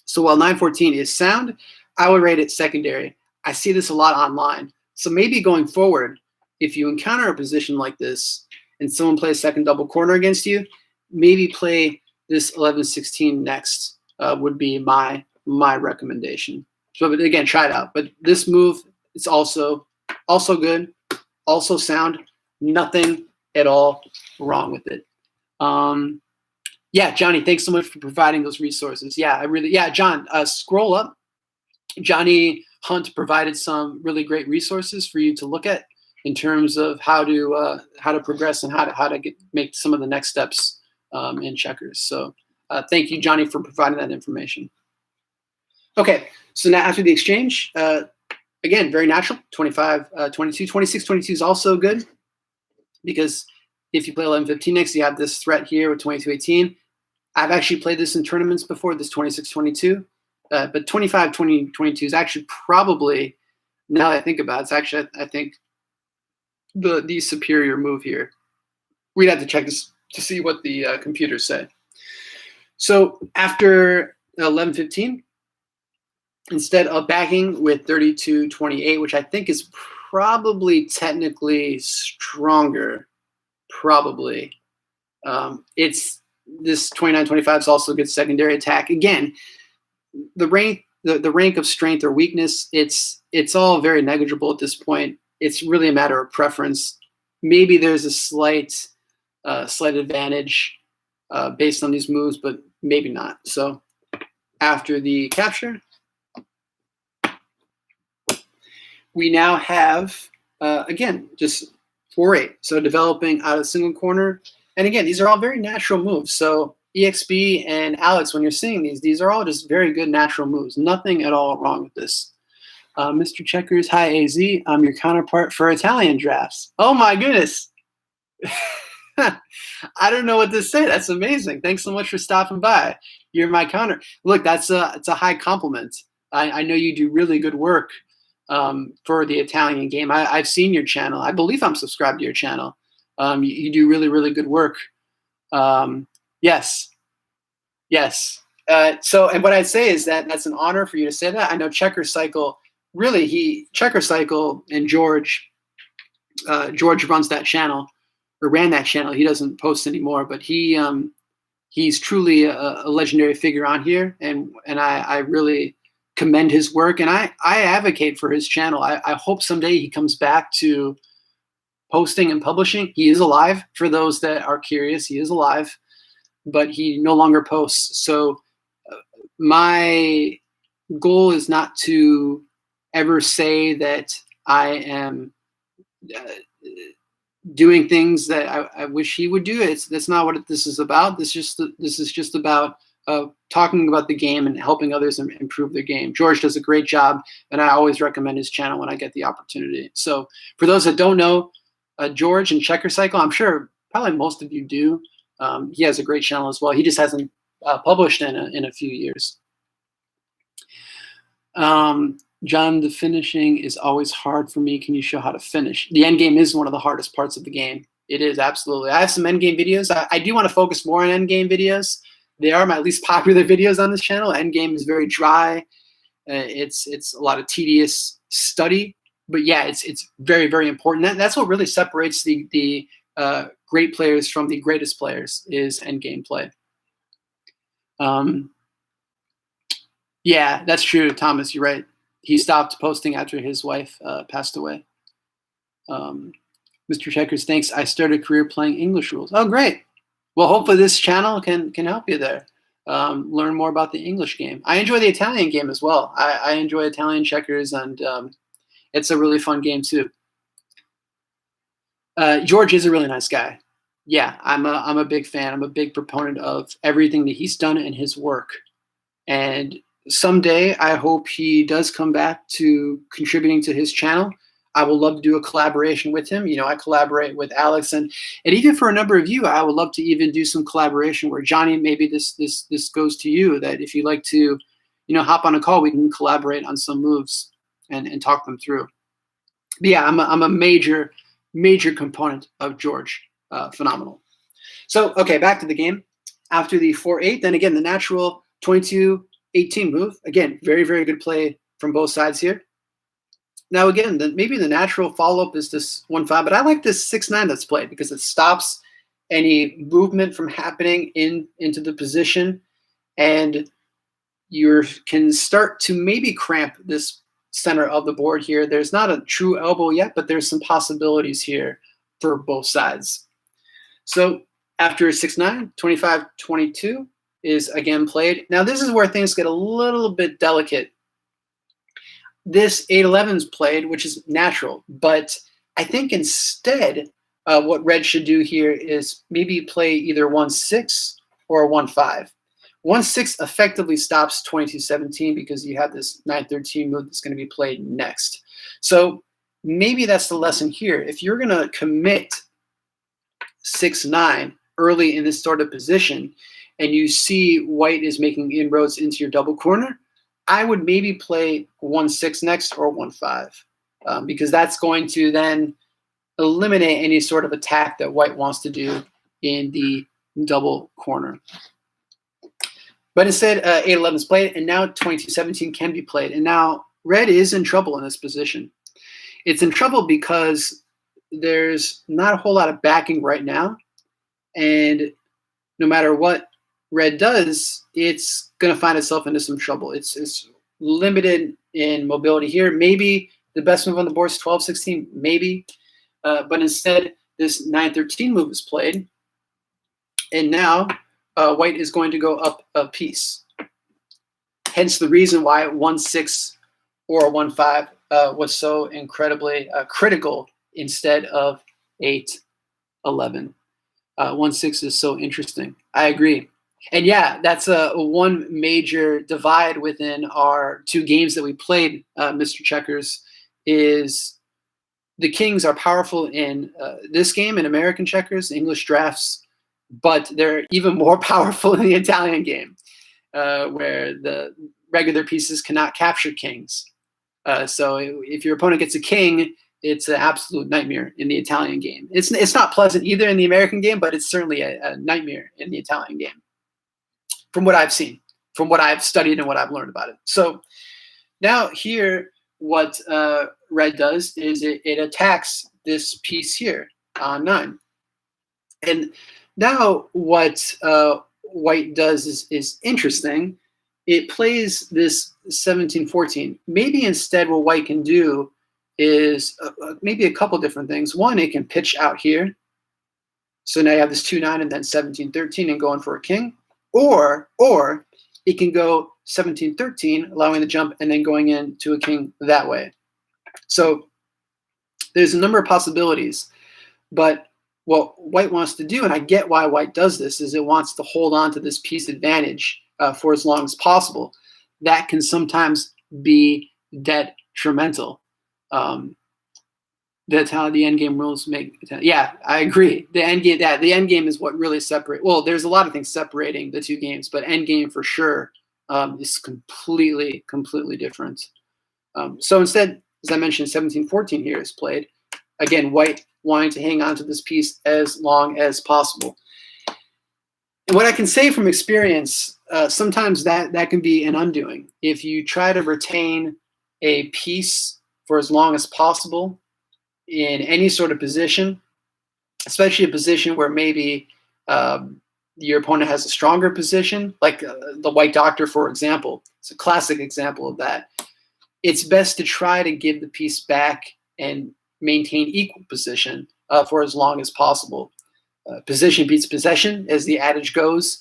So while 9-14 is sound, I would rate it secondary. I see this a lot online. So maybe going forward, if you encounter a position like this and someone plays second double corner against you, maybe play this 11-16 next would be my recommendation. So again, try it out. But this move is also good, also sound. Nothing at all wrong with it. Yeah, Johnny, thanks so much for providing those resources. Yeah, John, scroll up. Johnny Hunt provided some really great resources for you to look at in terms of how to progress and how to make some of the next steps in checkers. So thank you, Johnny, for providing that information. Okay, so now after the exchange, again, very natural, 25-22. 26-22 is also good because if you play 11-15 next, you have this threat here with 22-18. I've actually played this in tournaments before, this 26-22. But 25-22 is actually probably, now that I think about it, it's actually, I think, the superior move here. We'd have to check this to see what the computers say. So after 11-15, instead of backing with 32-28, which I think is probably technically stronger, probably. It's this 29-25 is also a good secondary attack. Again, the rank of strength or weakness, it's all very negligible at this point. It's really a matter of preference. Maybe there's a slight advantage based on these moves, but maybe not. So after the capture, we now have, again, just 4-8. So developing out of the single corner. And again, these are all very natural moves. So EXP and Alex, when you're seeing these are all just very good natural moves. Nothing at all wrong with this. Mr. Checkers, hi AZ. I'm your counterpart for Italian drafts. Oh my goodness. I don't know what to say. That's amazing. Thanks so much for stopping by. You're my counter. Look, it's a high compliment. I know you do really good work for the Italian game. I've seen your channel. I believe I'm subscribed to your channel. You do really, really good work. Yes. So, and what I'd say is that's an honor for you to say that. I know Checker Cycle, really, Checker Cycle and George, George runs that channel, or ran that channel. He doesn't post anymore, but he's truly a legendary figure on here, and I really commend his work, and I advocate for his channel. I hope someday he comes back to posting and publishing. He is alive, for those that are curious. He is alive, but he no longer posts. So my goal is not to ever say that I am doing things that I wish he would do. That's not what this is about. This is just about talking about the game and helping others improve their game. George does a great job, and I always recommend his channel when I get the opportunity. So for those that don't know George and Checker Cycle, I'm sure probably most of you do. He has a great channel as well. He just hasn't published in a few years. John, the finishing is always hard for me. Can you show how to finish? The end game is one of the hardest parts of the game. It is, absolutely. I have some end game videos. I do want to focus more on end game videos. They are my least popular videos on this channel. End game is very dry. It's a lot of tedious study. But yeah, it's very, very important. That's what really separates the great players from the greatest players, is end game play. Yeah, that's true, Thomas. You're right. He stopped posting after his wife passed away. Mr. Checkers, thanks. I started a career playing English rules. Oh, great. Well, hopefully this channel can help you there. Learn more about the English game. I enjoy the Italian game as well. I enjoy Italian checkers, and it's a really fun game too. George is a really nice guy. Yeah, I'm a big fan. I'm a big proponent of everything that he's done in his work. And someday, I hope he does come back to contributing to his channel. I would love to do a collaboration with him. You know, I collaborate with Alex, and even for a number of you, I would love to even do some collaboration where, Johnny, maybe this goes to you, that if you'd like to, hop on a call, we can collaborate on some moves and talk them through. But yeah, I'm a major component of George. Phenomenal. So, okay, back to the game. After the 4-8, then again, the natural 22-18 move. Again, very, very good play from both sides here. Now, again, maybe the natural follow-up is this 1-5, but I like this 6-9 that's played because it stops any movement from happening into the position, and you can start to maybe cramp this center of the board here. There's not a true elbow yet, but there's some possibilities here for both sides. So after 6-9, 25-22 is again played. Now this is where things get a little bit delicate. This 8-11 is played, which is natural, but I think instead what red should do here is maybe play either 1-6 or 1-5. 1-6 effectively stops 22-17 because you have this 9-13 move that's going to be played next. So maybe that's the lesson here. If you're going to commit 6-9 early in this sort of position, and you see white is making inroads into your double corner, I would maybe play 1-6 next or 1-5 because that's going to then eliminate any sort of attack that white wants to do in the double corner. But instead, 8-11 is played, and now 22-17 can be played. And now red is in trouble in this position. It's in trouble because there's not a whole lot of backing right now, and no matter what red does, it's going to find itself into some trouble. It's limited in mobility here. Maybe the best move on the board is 12-16, maybe, but instead this 9-13 move is played, and now white is going to go up a piece. Hence the reason why 1-6 or 1-5 was so incredibly critical instead of 8-11. 1-6 is so interesting. I agree. And yeah, that's one major divide within our two games that we played, Mr. Checkers, is the kings are powerful in this game, in American checkers, English drafts, but they're even more powerful in the Italian game, where the regular pieces cannot capture kings. So if your opponent gets a king, it's an absolute nightmare in the Italian game. It's not pleasant either in the American game, but it's certainly a nightmare in the Italian game, from what I've seen, from what I've studied and what I've learned about it. So now here, what red does is it attacks this piece here on 9. And now what white does is interesting. It plays this 17-14. Maybe instead what white can do is maybe a couple different things. One, it can pitch out here. So now you have this 2-9 and then 17-13 and going for a king. Or it can go 17-13, allowing the jump and then going into a king that way. So there's a number of possibilities. But what white wants to do, and I get why white does this, is it wants to hold on to this piece advantage for as long as possible. That can sometimes be detrimental. That's how the endgame rules make. Yeah, I agree. The endgame is what really separates. Well, there's a lot of things separating the two games, but endgame for sure is completely different. So instead, as I mentioned, 17-14 here is played. Again, white wanting to hang on to this piece as long as possible. And what I can say from experience, sometimes that can be an undoing. If you try to retain a piece for as long as possible in any sort of position, especially a position where maybe your opponent has a stronger position, like the white doctor, for example. It's a classic example of that. It's best to try to give the piece back and maintain equal position for as long as possible. Position beats possession, as the adage goes,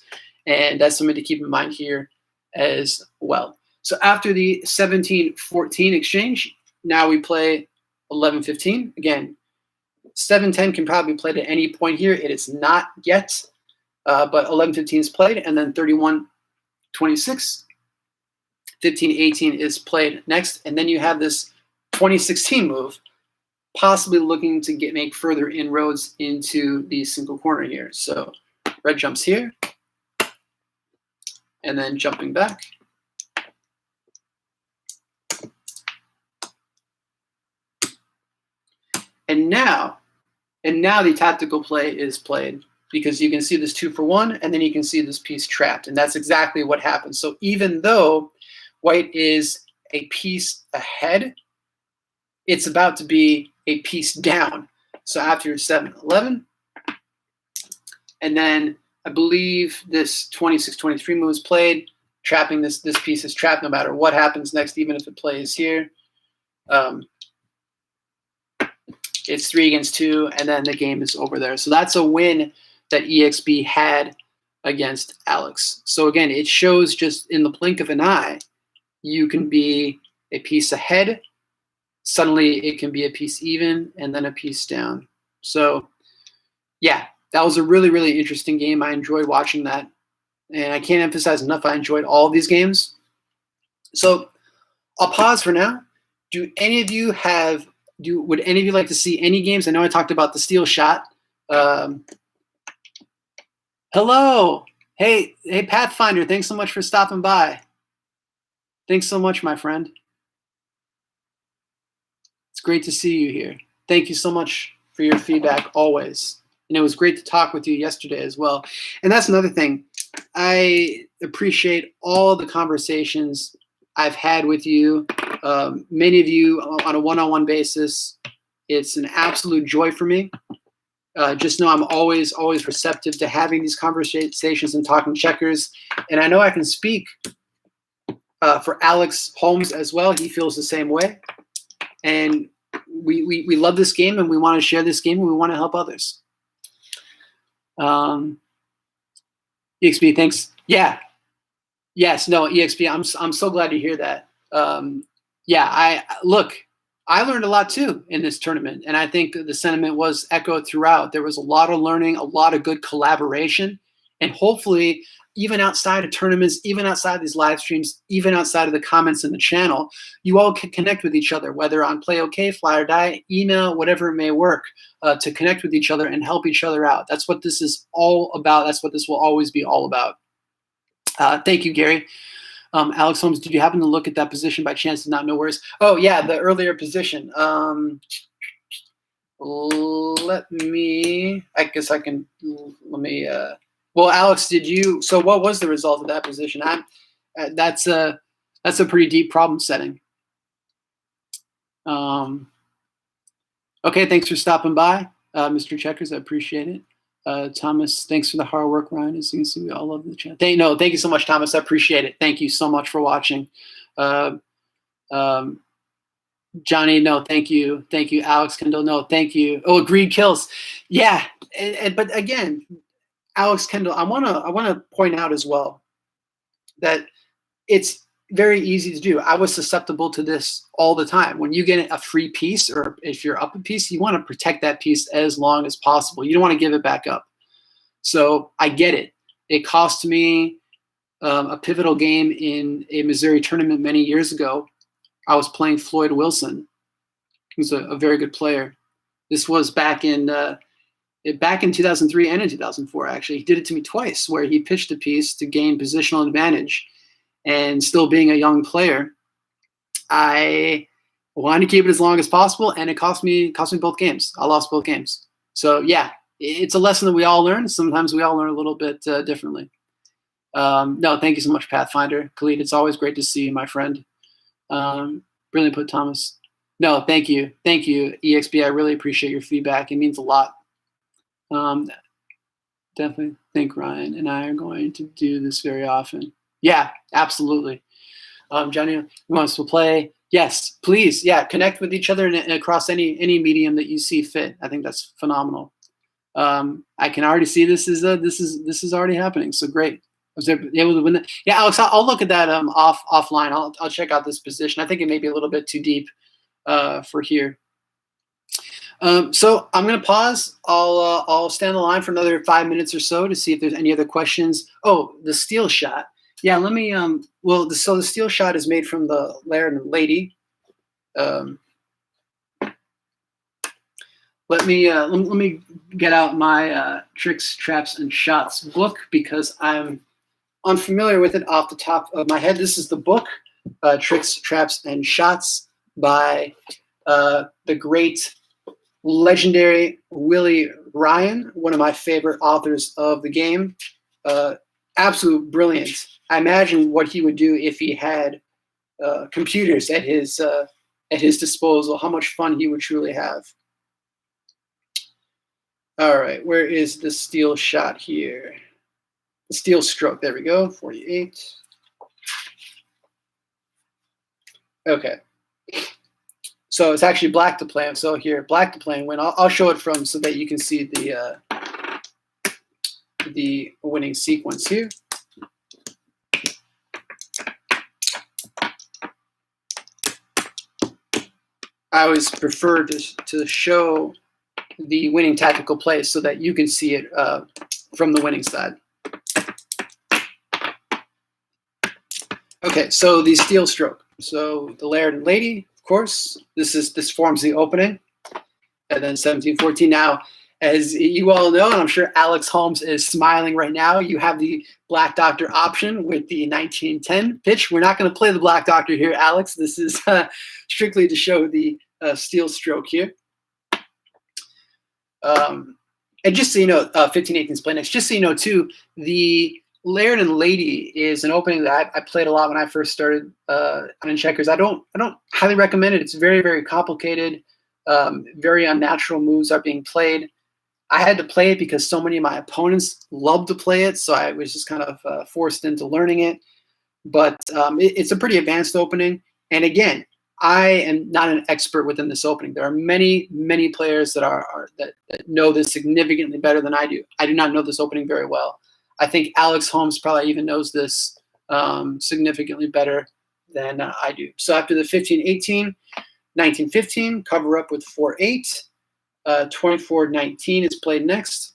and that's something to keep in mind here as well. So after the 17-14 exchange, now we play 11-15. Again, 7-10 can probably be played at any point here. It is not yet, but 11-15 is played, and then 31-26. 15-18 is played next, and then you have this 20-16 move, possibly looking to make further inroads into the single corner here. So red jumps here, and then jumping back. And now the tactical play is played, because you can see this 2-for-1, and then you can see this piece trapped, and that's exactly what happens. So even though white is a piece ahead, it's about to be a piece down. So after 7-11, and then I believe this 26-23 move is played, trapping this piece is trapped no matter what happens next, even if it plays here. It's 3-2, and then the game is over there. So that's a win that EXP had against Alex. So again, it shows just in the blink of an eye, you can be a piece ahead. Suddenly it can be a piece even, and then a piece down. So yeah, that was a really interesting game. I enjoyed watching that. And I can't emphasize enough, I enjoyed all of these games. So I'll pause for now. Would any of you like to see any games? I know I talked about the steel shot. Hello. Hey, Pathfinder, thanks so much for stopping by. Thanks so much, my friend. It's great to see you here. Thank you so much for your feedback always. And it was great to talk with you yesterday as well. And that's another thing. I appreciate all the conversations I've had with you, many of you on a one-on-one basis. It's an absolute joy for me. Just know I'm always receptive to having these conversations and talking checkers. And I know I can speak for Alex Holmes as well. He feels the same way. And we love this game, and we want to share this game, and we want to help others. EXP, thanks. Yeah. Yes, no, EXP, I'm so glad to hear that. Yeah, I learned a lot too in this tournament, and I think the sentiment was echoed throughout. There was a lot of learning, a lot of good collaboration, and hopefully even outside of tournaments, even outside of these live streams, even outside of the comments in the channel, you all can connect with each other, whether on Play OK, Fly or Die, email, whatever it may work, to connect with each other and help each other out. That's what this is all about. That's what this will always be all about. Thank you, Gary. Alex Holmes, did you happen to look at that position by chance and not know where it's? Oh, yeah, the earlier position. Let me well, Alex, so what was the result of that position? That's a pretty deep problem setting. Okay, thanks for stopping by, Mr. Checkers. I appreciate it. Thomas, thanks for the hard work, Ryan. As you can see, we all love the chat. Thank you so much, Thomas. I appreciate it. Thank you so much for watching. Uh, um, Johnny, no, thank you. Thank you. Alex Kendall, no, thank you. Oh, Greed Kills. Yeah, but again, Alex Kendall, I wanna point out as well that it's very easy to do. I was susceptible to this all the time. When you get a free piece, or if you're up a piece, you want to protect that piece as long as possible. You don't want to give it back up. So I get it. It cost me a pivotal game in a Missouri tournament many years ago. I was playing Floyd Wilson, who's a very good player. This was back in 2003 and in 2004, actually. He did it to me twice, where he pitched a piece to gain positional advantage. And still being a young player, I wanted to keep it as long as possible, and it cost me both games. I lost both games. So yeah, it's a lesson that we all learn. Sometimes we all learn a little bit differently. No, thank you so much, Pathfinder. Khalid, it's always great to see you, my friend. Brilliant put, Thomas. No, thank you. Thank you, EXP. I really appreciate your feedback. It means a lot. Definitely think Ryan and I are going to do this very often. Yeah, absolutely. Johnny wants to play. Yes, please. Yeah, connect with each other and across any medium that you see fit. I think that's phenomenal. I can already see this is already happening. So great. Was there able to win that? Yeah, Alex, I'll look at that offline. I'll check out this position. I think it may be a little bit too deep for here. So I'm going to pause. I'll stand the line for another 5 minutes or so to see if there's any other questions. Oh, the steel shot. Yeah, let me. So the steel shot is made from the Laird and Lady. Let me get out my Tricks, Traps, and Shots book, because I'm unfamiliar with it off the top of my head. This is the book, Tricks, Traps, and Shots by the great, legendary Willie Ryan, one of my favorite authors of the game. Absolute brilliant. I imagine what he would do if he had computers at his disposal. How much fun he would truly have. All right, where is the steel shot here? The steel stroke. There we go. 48. Okay. So it's actually black to play. So here, black to play and win. I'll show it from so that you can see the winning sequence here. I always prefer to show the winning tactical play so that you can see it from the winning side. Okay, so the steel stroke. So the Laird and Lady, of course, this forms the opening, and then 17-14. Now, as you all know, and I'm sure Alex Holmes is smiling right now, you have the Black Doctor option with the 1910 pitch. We're not going to play the Black Doctor here, Alex. This is strictly to show the steel stroke here. And just so you know, 15-18 is play next. Just so you know, too, the Laird and Lady is an opening that I played a lot when I first started on checkers. I don't highly recommend it. It's very, very complicated. Very unnatural moves are being played. I had to play it because so many of my opponents love to play it, so I was just kind of forced into learning it. But it's a pretty advanced opening. And again, I am not an expert within this opening. There are many, many players that know this significantly better than I do. I do not know this opening very well. I think Alex Holmes probably even knows this significantly better than I do. So after the 15-18, 19-15, cover up with 4-8. 24-19 is played next.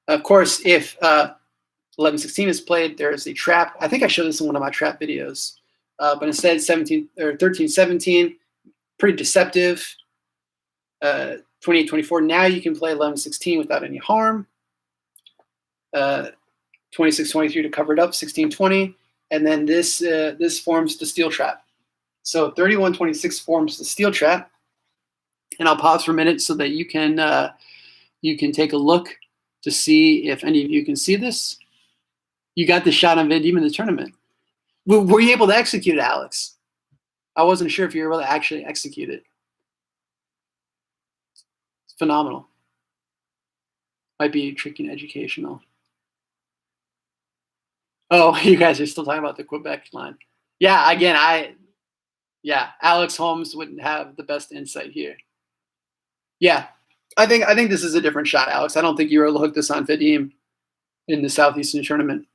Of course, if 11-16 is played, there is a trap. I think I showed this in one of my trap videos. But instead, 13-17, pretty deceptive. 28-24, now you can play 11-16 without any harm. 26-23 to cover it up, 16-20. And then this forms the steel trap. So 31-26 forms the steel trap. And I'll pause for a minute so that you can take a look to see if any of you can see this. You got the shot on Van Diemen in the tournament. Were you able to execute it, Alex? I wasn't sure if you were able to actually execute it. phenomenal. Might be tricky and educational. Oh, you guys are still talking about the Quebec line. Yeah, again, yeah, Alex Holmes wouldn't have the best insight here. Yeah, I think this is a different shot, Alex. I don't think you were able to hook this on Vadim in the Southeastern tournament.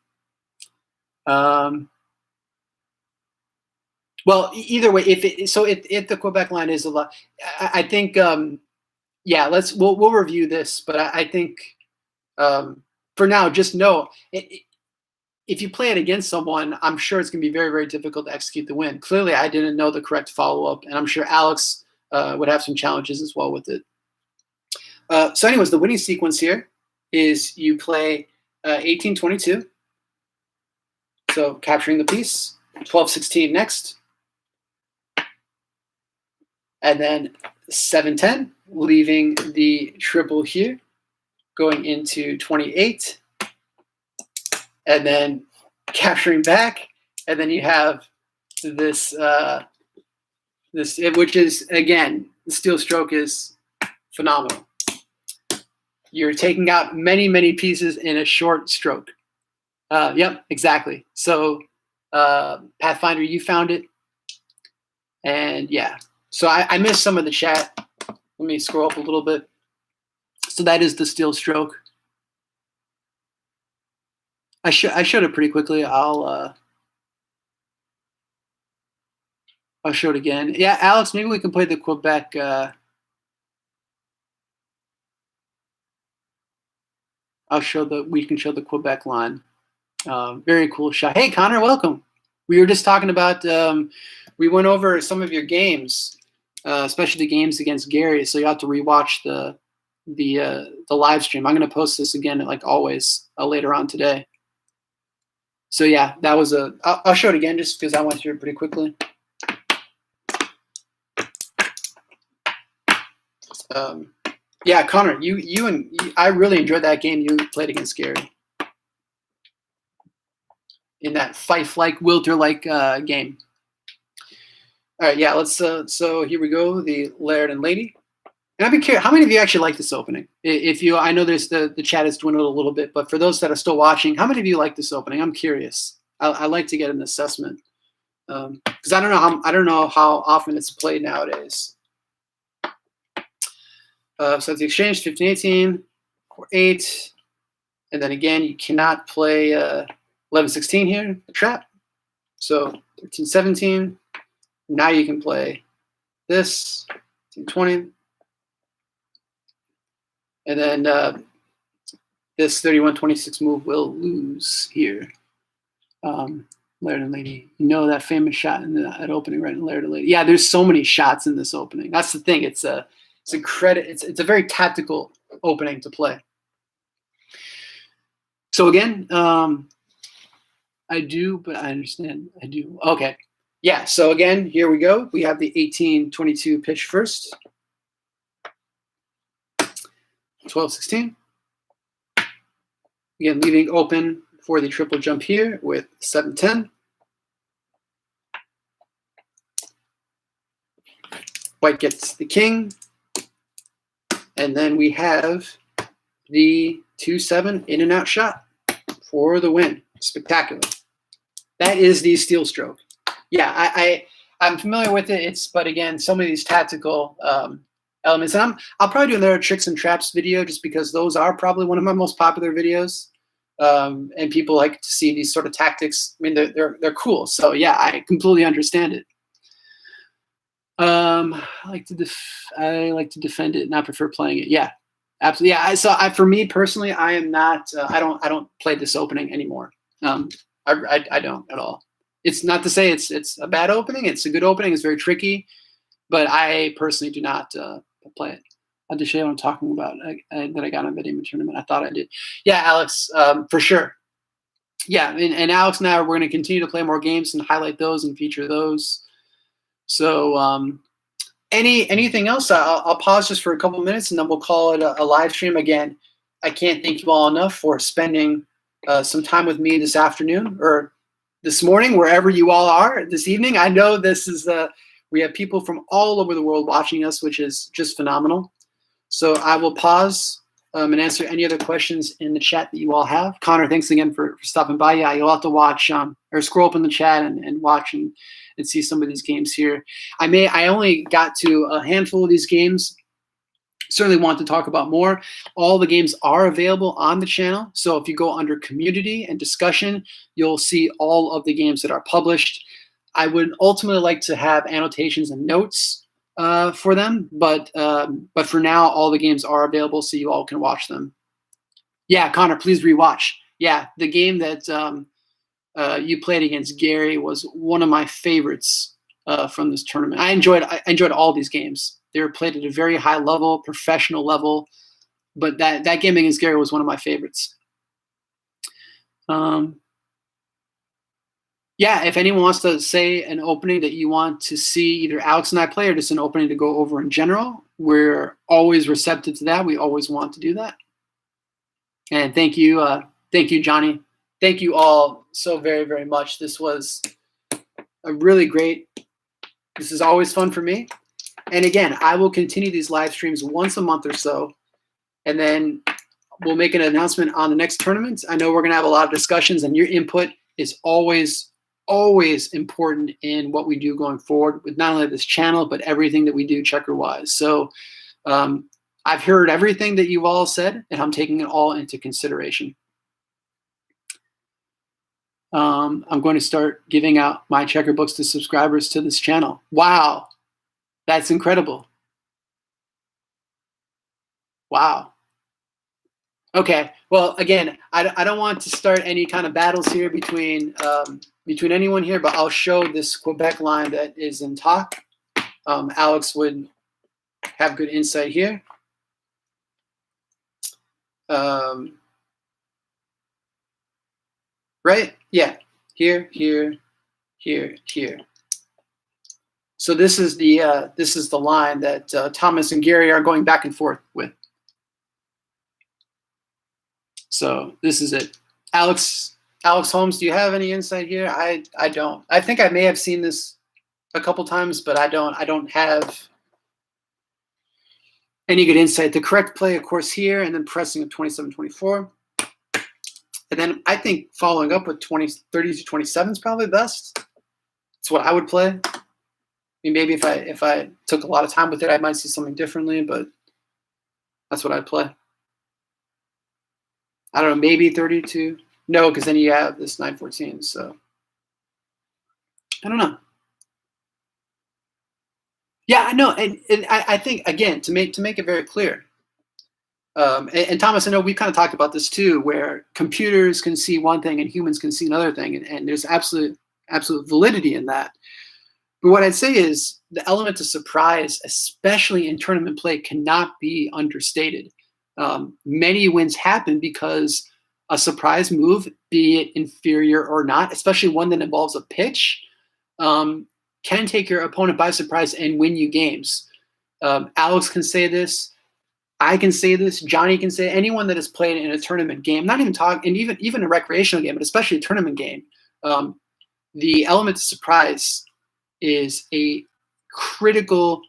Well, either way, if the Quebec line is a lot, I think yeah, we'll review this, but I think for now, just know if you play it against someone, I'm sure it's going to be very, very difficult to execute the win. Clearly, I didn't know the correct follow-up, and I'm sure Alex would have some challenges as well with it. So anyways, the winning sequence here is you play 18-22, so capturing the piece, 12-16 next, and then 7-10, leaving the triple here, going into 28, and then capturing back, and then you have this, which is, again, the steel stroke is phenomenal. You're taking out many, many pieces in a short stroke. Yep, exactly. So Pathfinder, you found it. And yeah, so I missed some of the chat. Let me scroll up a little bit. So that is the steel stroke. I showed it pretty quickly. I'll show it again. Yeah, Alex, maybe we can play the Quebec. We can show the Quebec line. Very cool shot. Hey, Connor, welcome. We were just talking about. We went over some of your games, especially the games against Gary. So you have to rewatch the live stream. I'm going to post this again, like always, later on today. So yeah, that was I'll show it again just because I went through it pretty quickly. Yeah, Connor, I really enjoyed that game you played against Gary in that Fife-like, Wilter-like game. All right, yeah, let's. So here we go, the Laird and Lady. And I'd be curious, how many of you actually like this opening? If you, I know there's the chat has dwindled a little bit, but for those that are still watching, how many of you like this opening? I'm curious. I like to get an assessment because I don't know how often it's played nowadays. So it's the exchange 15-18, 4-8, and then again you cannot play 11-16 here, the trap. So 13-17. Now you can play this 13-20. And then this 31-26 move will lose here. Laird and Lady. You know that famous shot in that opening, right? In Laird and Lady. Yeah, there's so many shots in this opening. That's the thing. It's a credit. It's a very tactical opening to play. So again, I do, but I understand. I do. Okay. Yeah. So again, here we go. We have the 18-22 pitch first. 12-16. Again, leaving open for the triple jump here with 7-10. White gets the king. And then we have the 2-7 in and out shot for the win. Spectacular. That is the steel stroke. Yeah, I'm familiar with it. But again, so many of these tactical elements. And I'll probably do another tricks and traps video just because those are probably one of my most popular videos. And people like to see these sort of tactics. I mean, they're cool. So yeah, I completely understand it. I like to defend it, and I prefer playing it. Yeah, absolutely. Yeah. For me personally, I am not. I don't play this opening anymore. I don't at all. It's not to say it's a bad opening. It's a good opening. It's very tricky, but I personally do not play it. I'll just show you what I'm talking about that I got on video tournament. I thought I did. Yeah, Alex, for sure. Yeah, and Alex and I, we're going to continue to play more games and highlight those and feature those. So anything else? I'll pause just for a couple of minutes and then we'll call it a live stream. Again, I can't thank you all enough for spending some time with me this afternoon or this morning, wherever you all are this evening. I know this is we have people from all over the world watching us, which is just phenomenal. So I will pause and answer any other questions in the chat that you all have. Connor, thanks again for stopping by. Yeah, you'll have to watch or scroll up in the chat and watch and see some of these games here. I only got to a handful of these games. Certainly want to talk about more. All the games are available on the channel. So if you go under community and discussion, you'll see all of the games that are published. I would ultimately like to have annotations and notes for them, but for now, all the games are available, so you all can watch them. Yeah, Connor, please rewatch. Yeah, the game that you played against Gary was one of my favorites from this tournament. I enjoyed all these games. They were played at a very high level, professional level, but that game against Gary was one of my favorites. Yeah, if anyone wants to say an opening that you want to see either Alex and I play or just an opening to go over in general, we're always receptive to that. We always want to do that. And thank you, Johnny. Thank you all so very, very much. This was a really great. This is always fun for me. And again, I will continue these live streams once a month or so, and then we'll make an announcement on the next tournament. I know we're going to have a lot of discussions, and your input is always important in what we do going forward with not only this channel, but everything that we do checker-wise. So I've heard everything that you've all said, and I'm taking it all into consideration. I'm going to start giving out my checker books to subscribers to this channel. Wow, that's incredible. Wow. Okay, well, again, I don't want to start any kind of battles here between anyone here, but I'll show this Quebec line that is in talk. Alex would have good insight here. Right? Yeah. Here, here, here, here. So this is the line that Thomas and Gary are going back and forth with. So this is it. Alex Holmes, do you have any insight here? I don't. I think I may have seen this a couple times, but I don't have any good insight. The correct play, of course, here, and then pressing of 27-24. And then I think following up with 30 to 27 is probably best. It's what I would play. I mean, maybe if I took a lot of time with it, I might see something differently, but that's what I'd play. I don't know, maybe 32. No, because then you have this 9-14. So I don't know. Yeah, I know, and I think again to make it very clear. And Thomas, I know we've kind of talked about this too, where computers can see one thing and humans can see another thing, and there's absolute validity in that. But what I'd say is the element of surprise, especially in tournament play, cannot be understated. Many wins happen because a surprise move, be it inferior or not, especially one that involves a pitch, can take your opponent by surprise and win you games. Alex can say this. I can say this. Johnny can say. Anyone that has played in a tournament game, not even talking, and even a recreational game, but especially a tournament game, the element of surprise is a critical,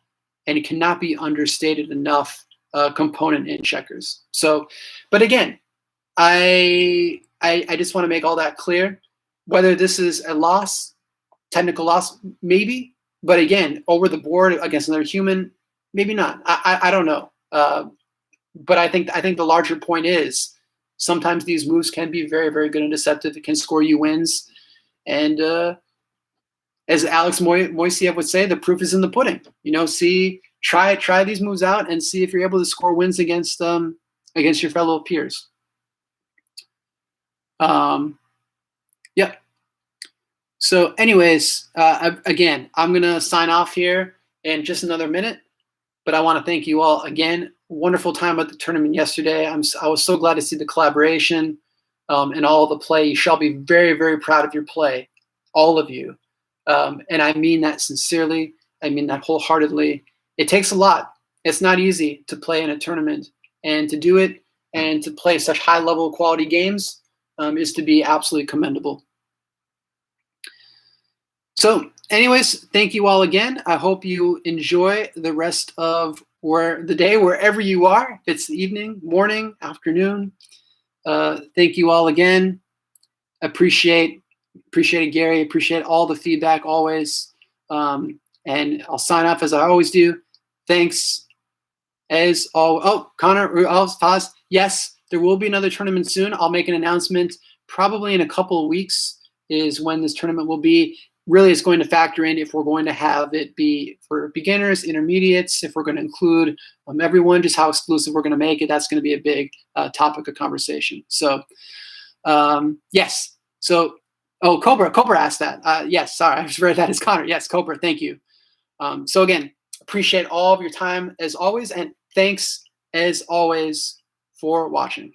and it cannot be understated enough, component in checkers. So, but again, I just want to make all that clear. Whether this is a loss, technical loss, maybe, but again, over the board against another human, maybe not. I don't know. But I think the larger point is sometimes these moves can be very, very good and deceptive. It can score you wins, and as Alex Moisiev would say, the proof is in the pudding. You know, try these moves out and see if you're able to score wins against your fellow peers. Yep. So anyways, again, I'm going to sign off here in just another minute, but I want to thank you all again. Wonderful time at the tournament yesterday. I was so glad to see the collaboration and all the play. You shall be very, very proud of your play, all of you. And I mean that sincerely. I mean that wholeheartedly. It takes a lot. It's not easy to play in a tournament, and to do it and to play such high level quality games is to be absolutely commendable. So anyways, thank you all again. I hope you enjoy the rest of the day, wherever you are. If it's evening, morning, afternoon. Thank you all again. Appreciate it, Gary. Appreciate all the feedback always. And I'll sign off as I always do. Thanks as all. Oh, Connor, I'll pause. Yes, there will be another tournament soon. I'll make an announcement probably in a couple of weeks is when this tournament will be. Really, it's going to factor in if we're going to have it be for beginners, intermediates, if we're going to include everyone, just how exclusive we're going to make it. That's going to be a big topic of conversation. So, yes. So, oh, Cobra asked that. Yes, sorry, I just read that as Connor. Yes, Cobra, thank you. So again, appreciate all of your time as always, and thanks as always for watching.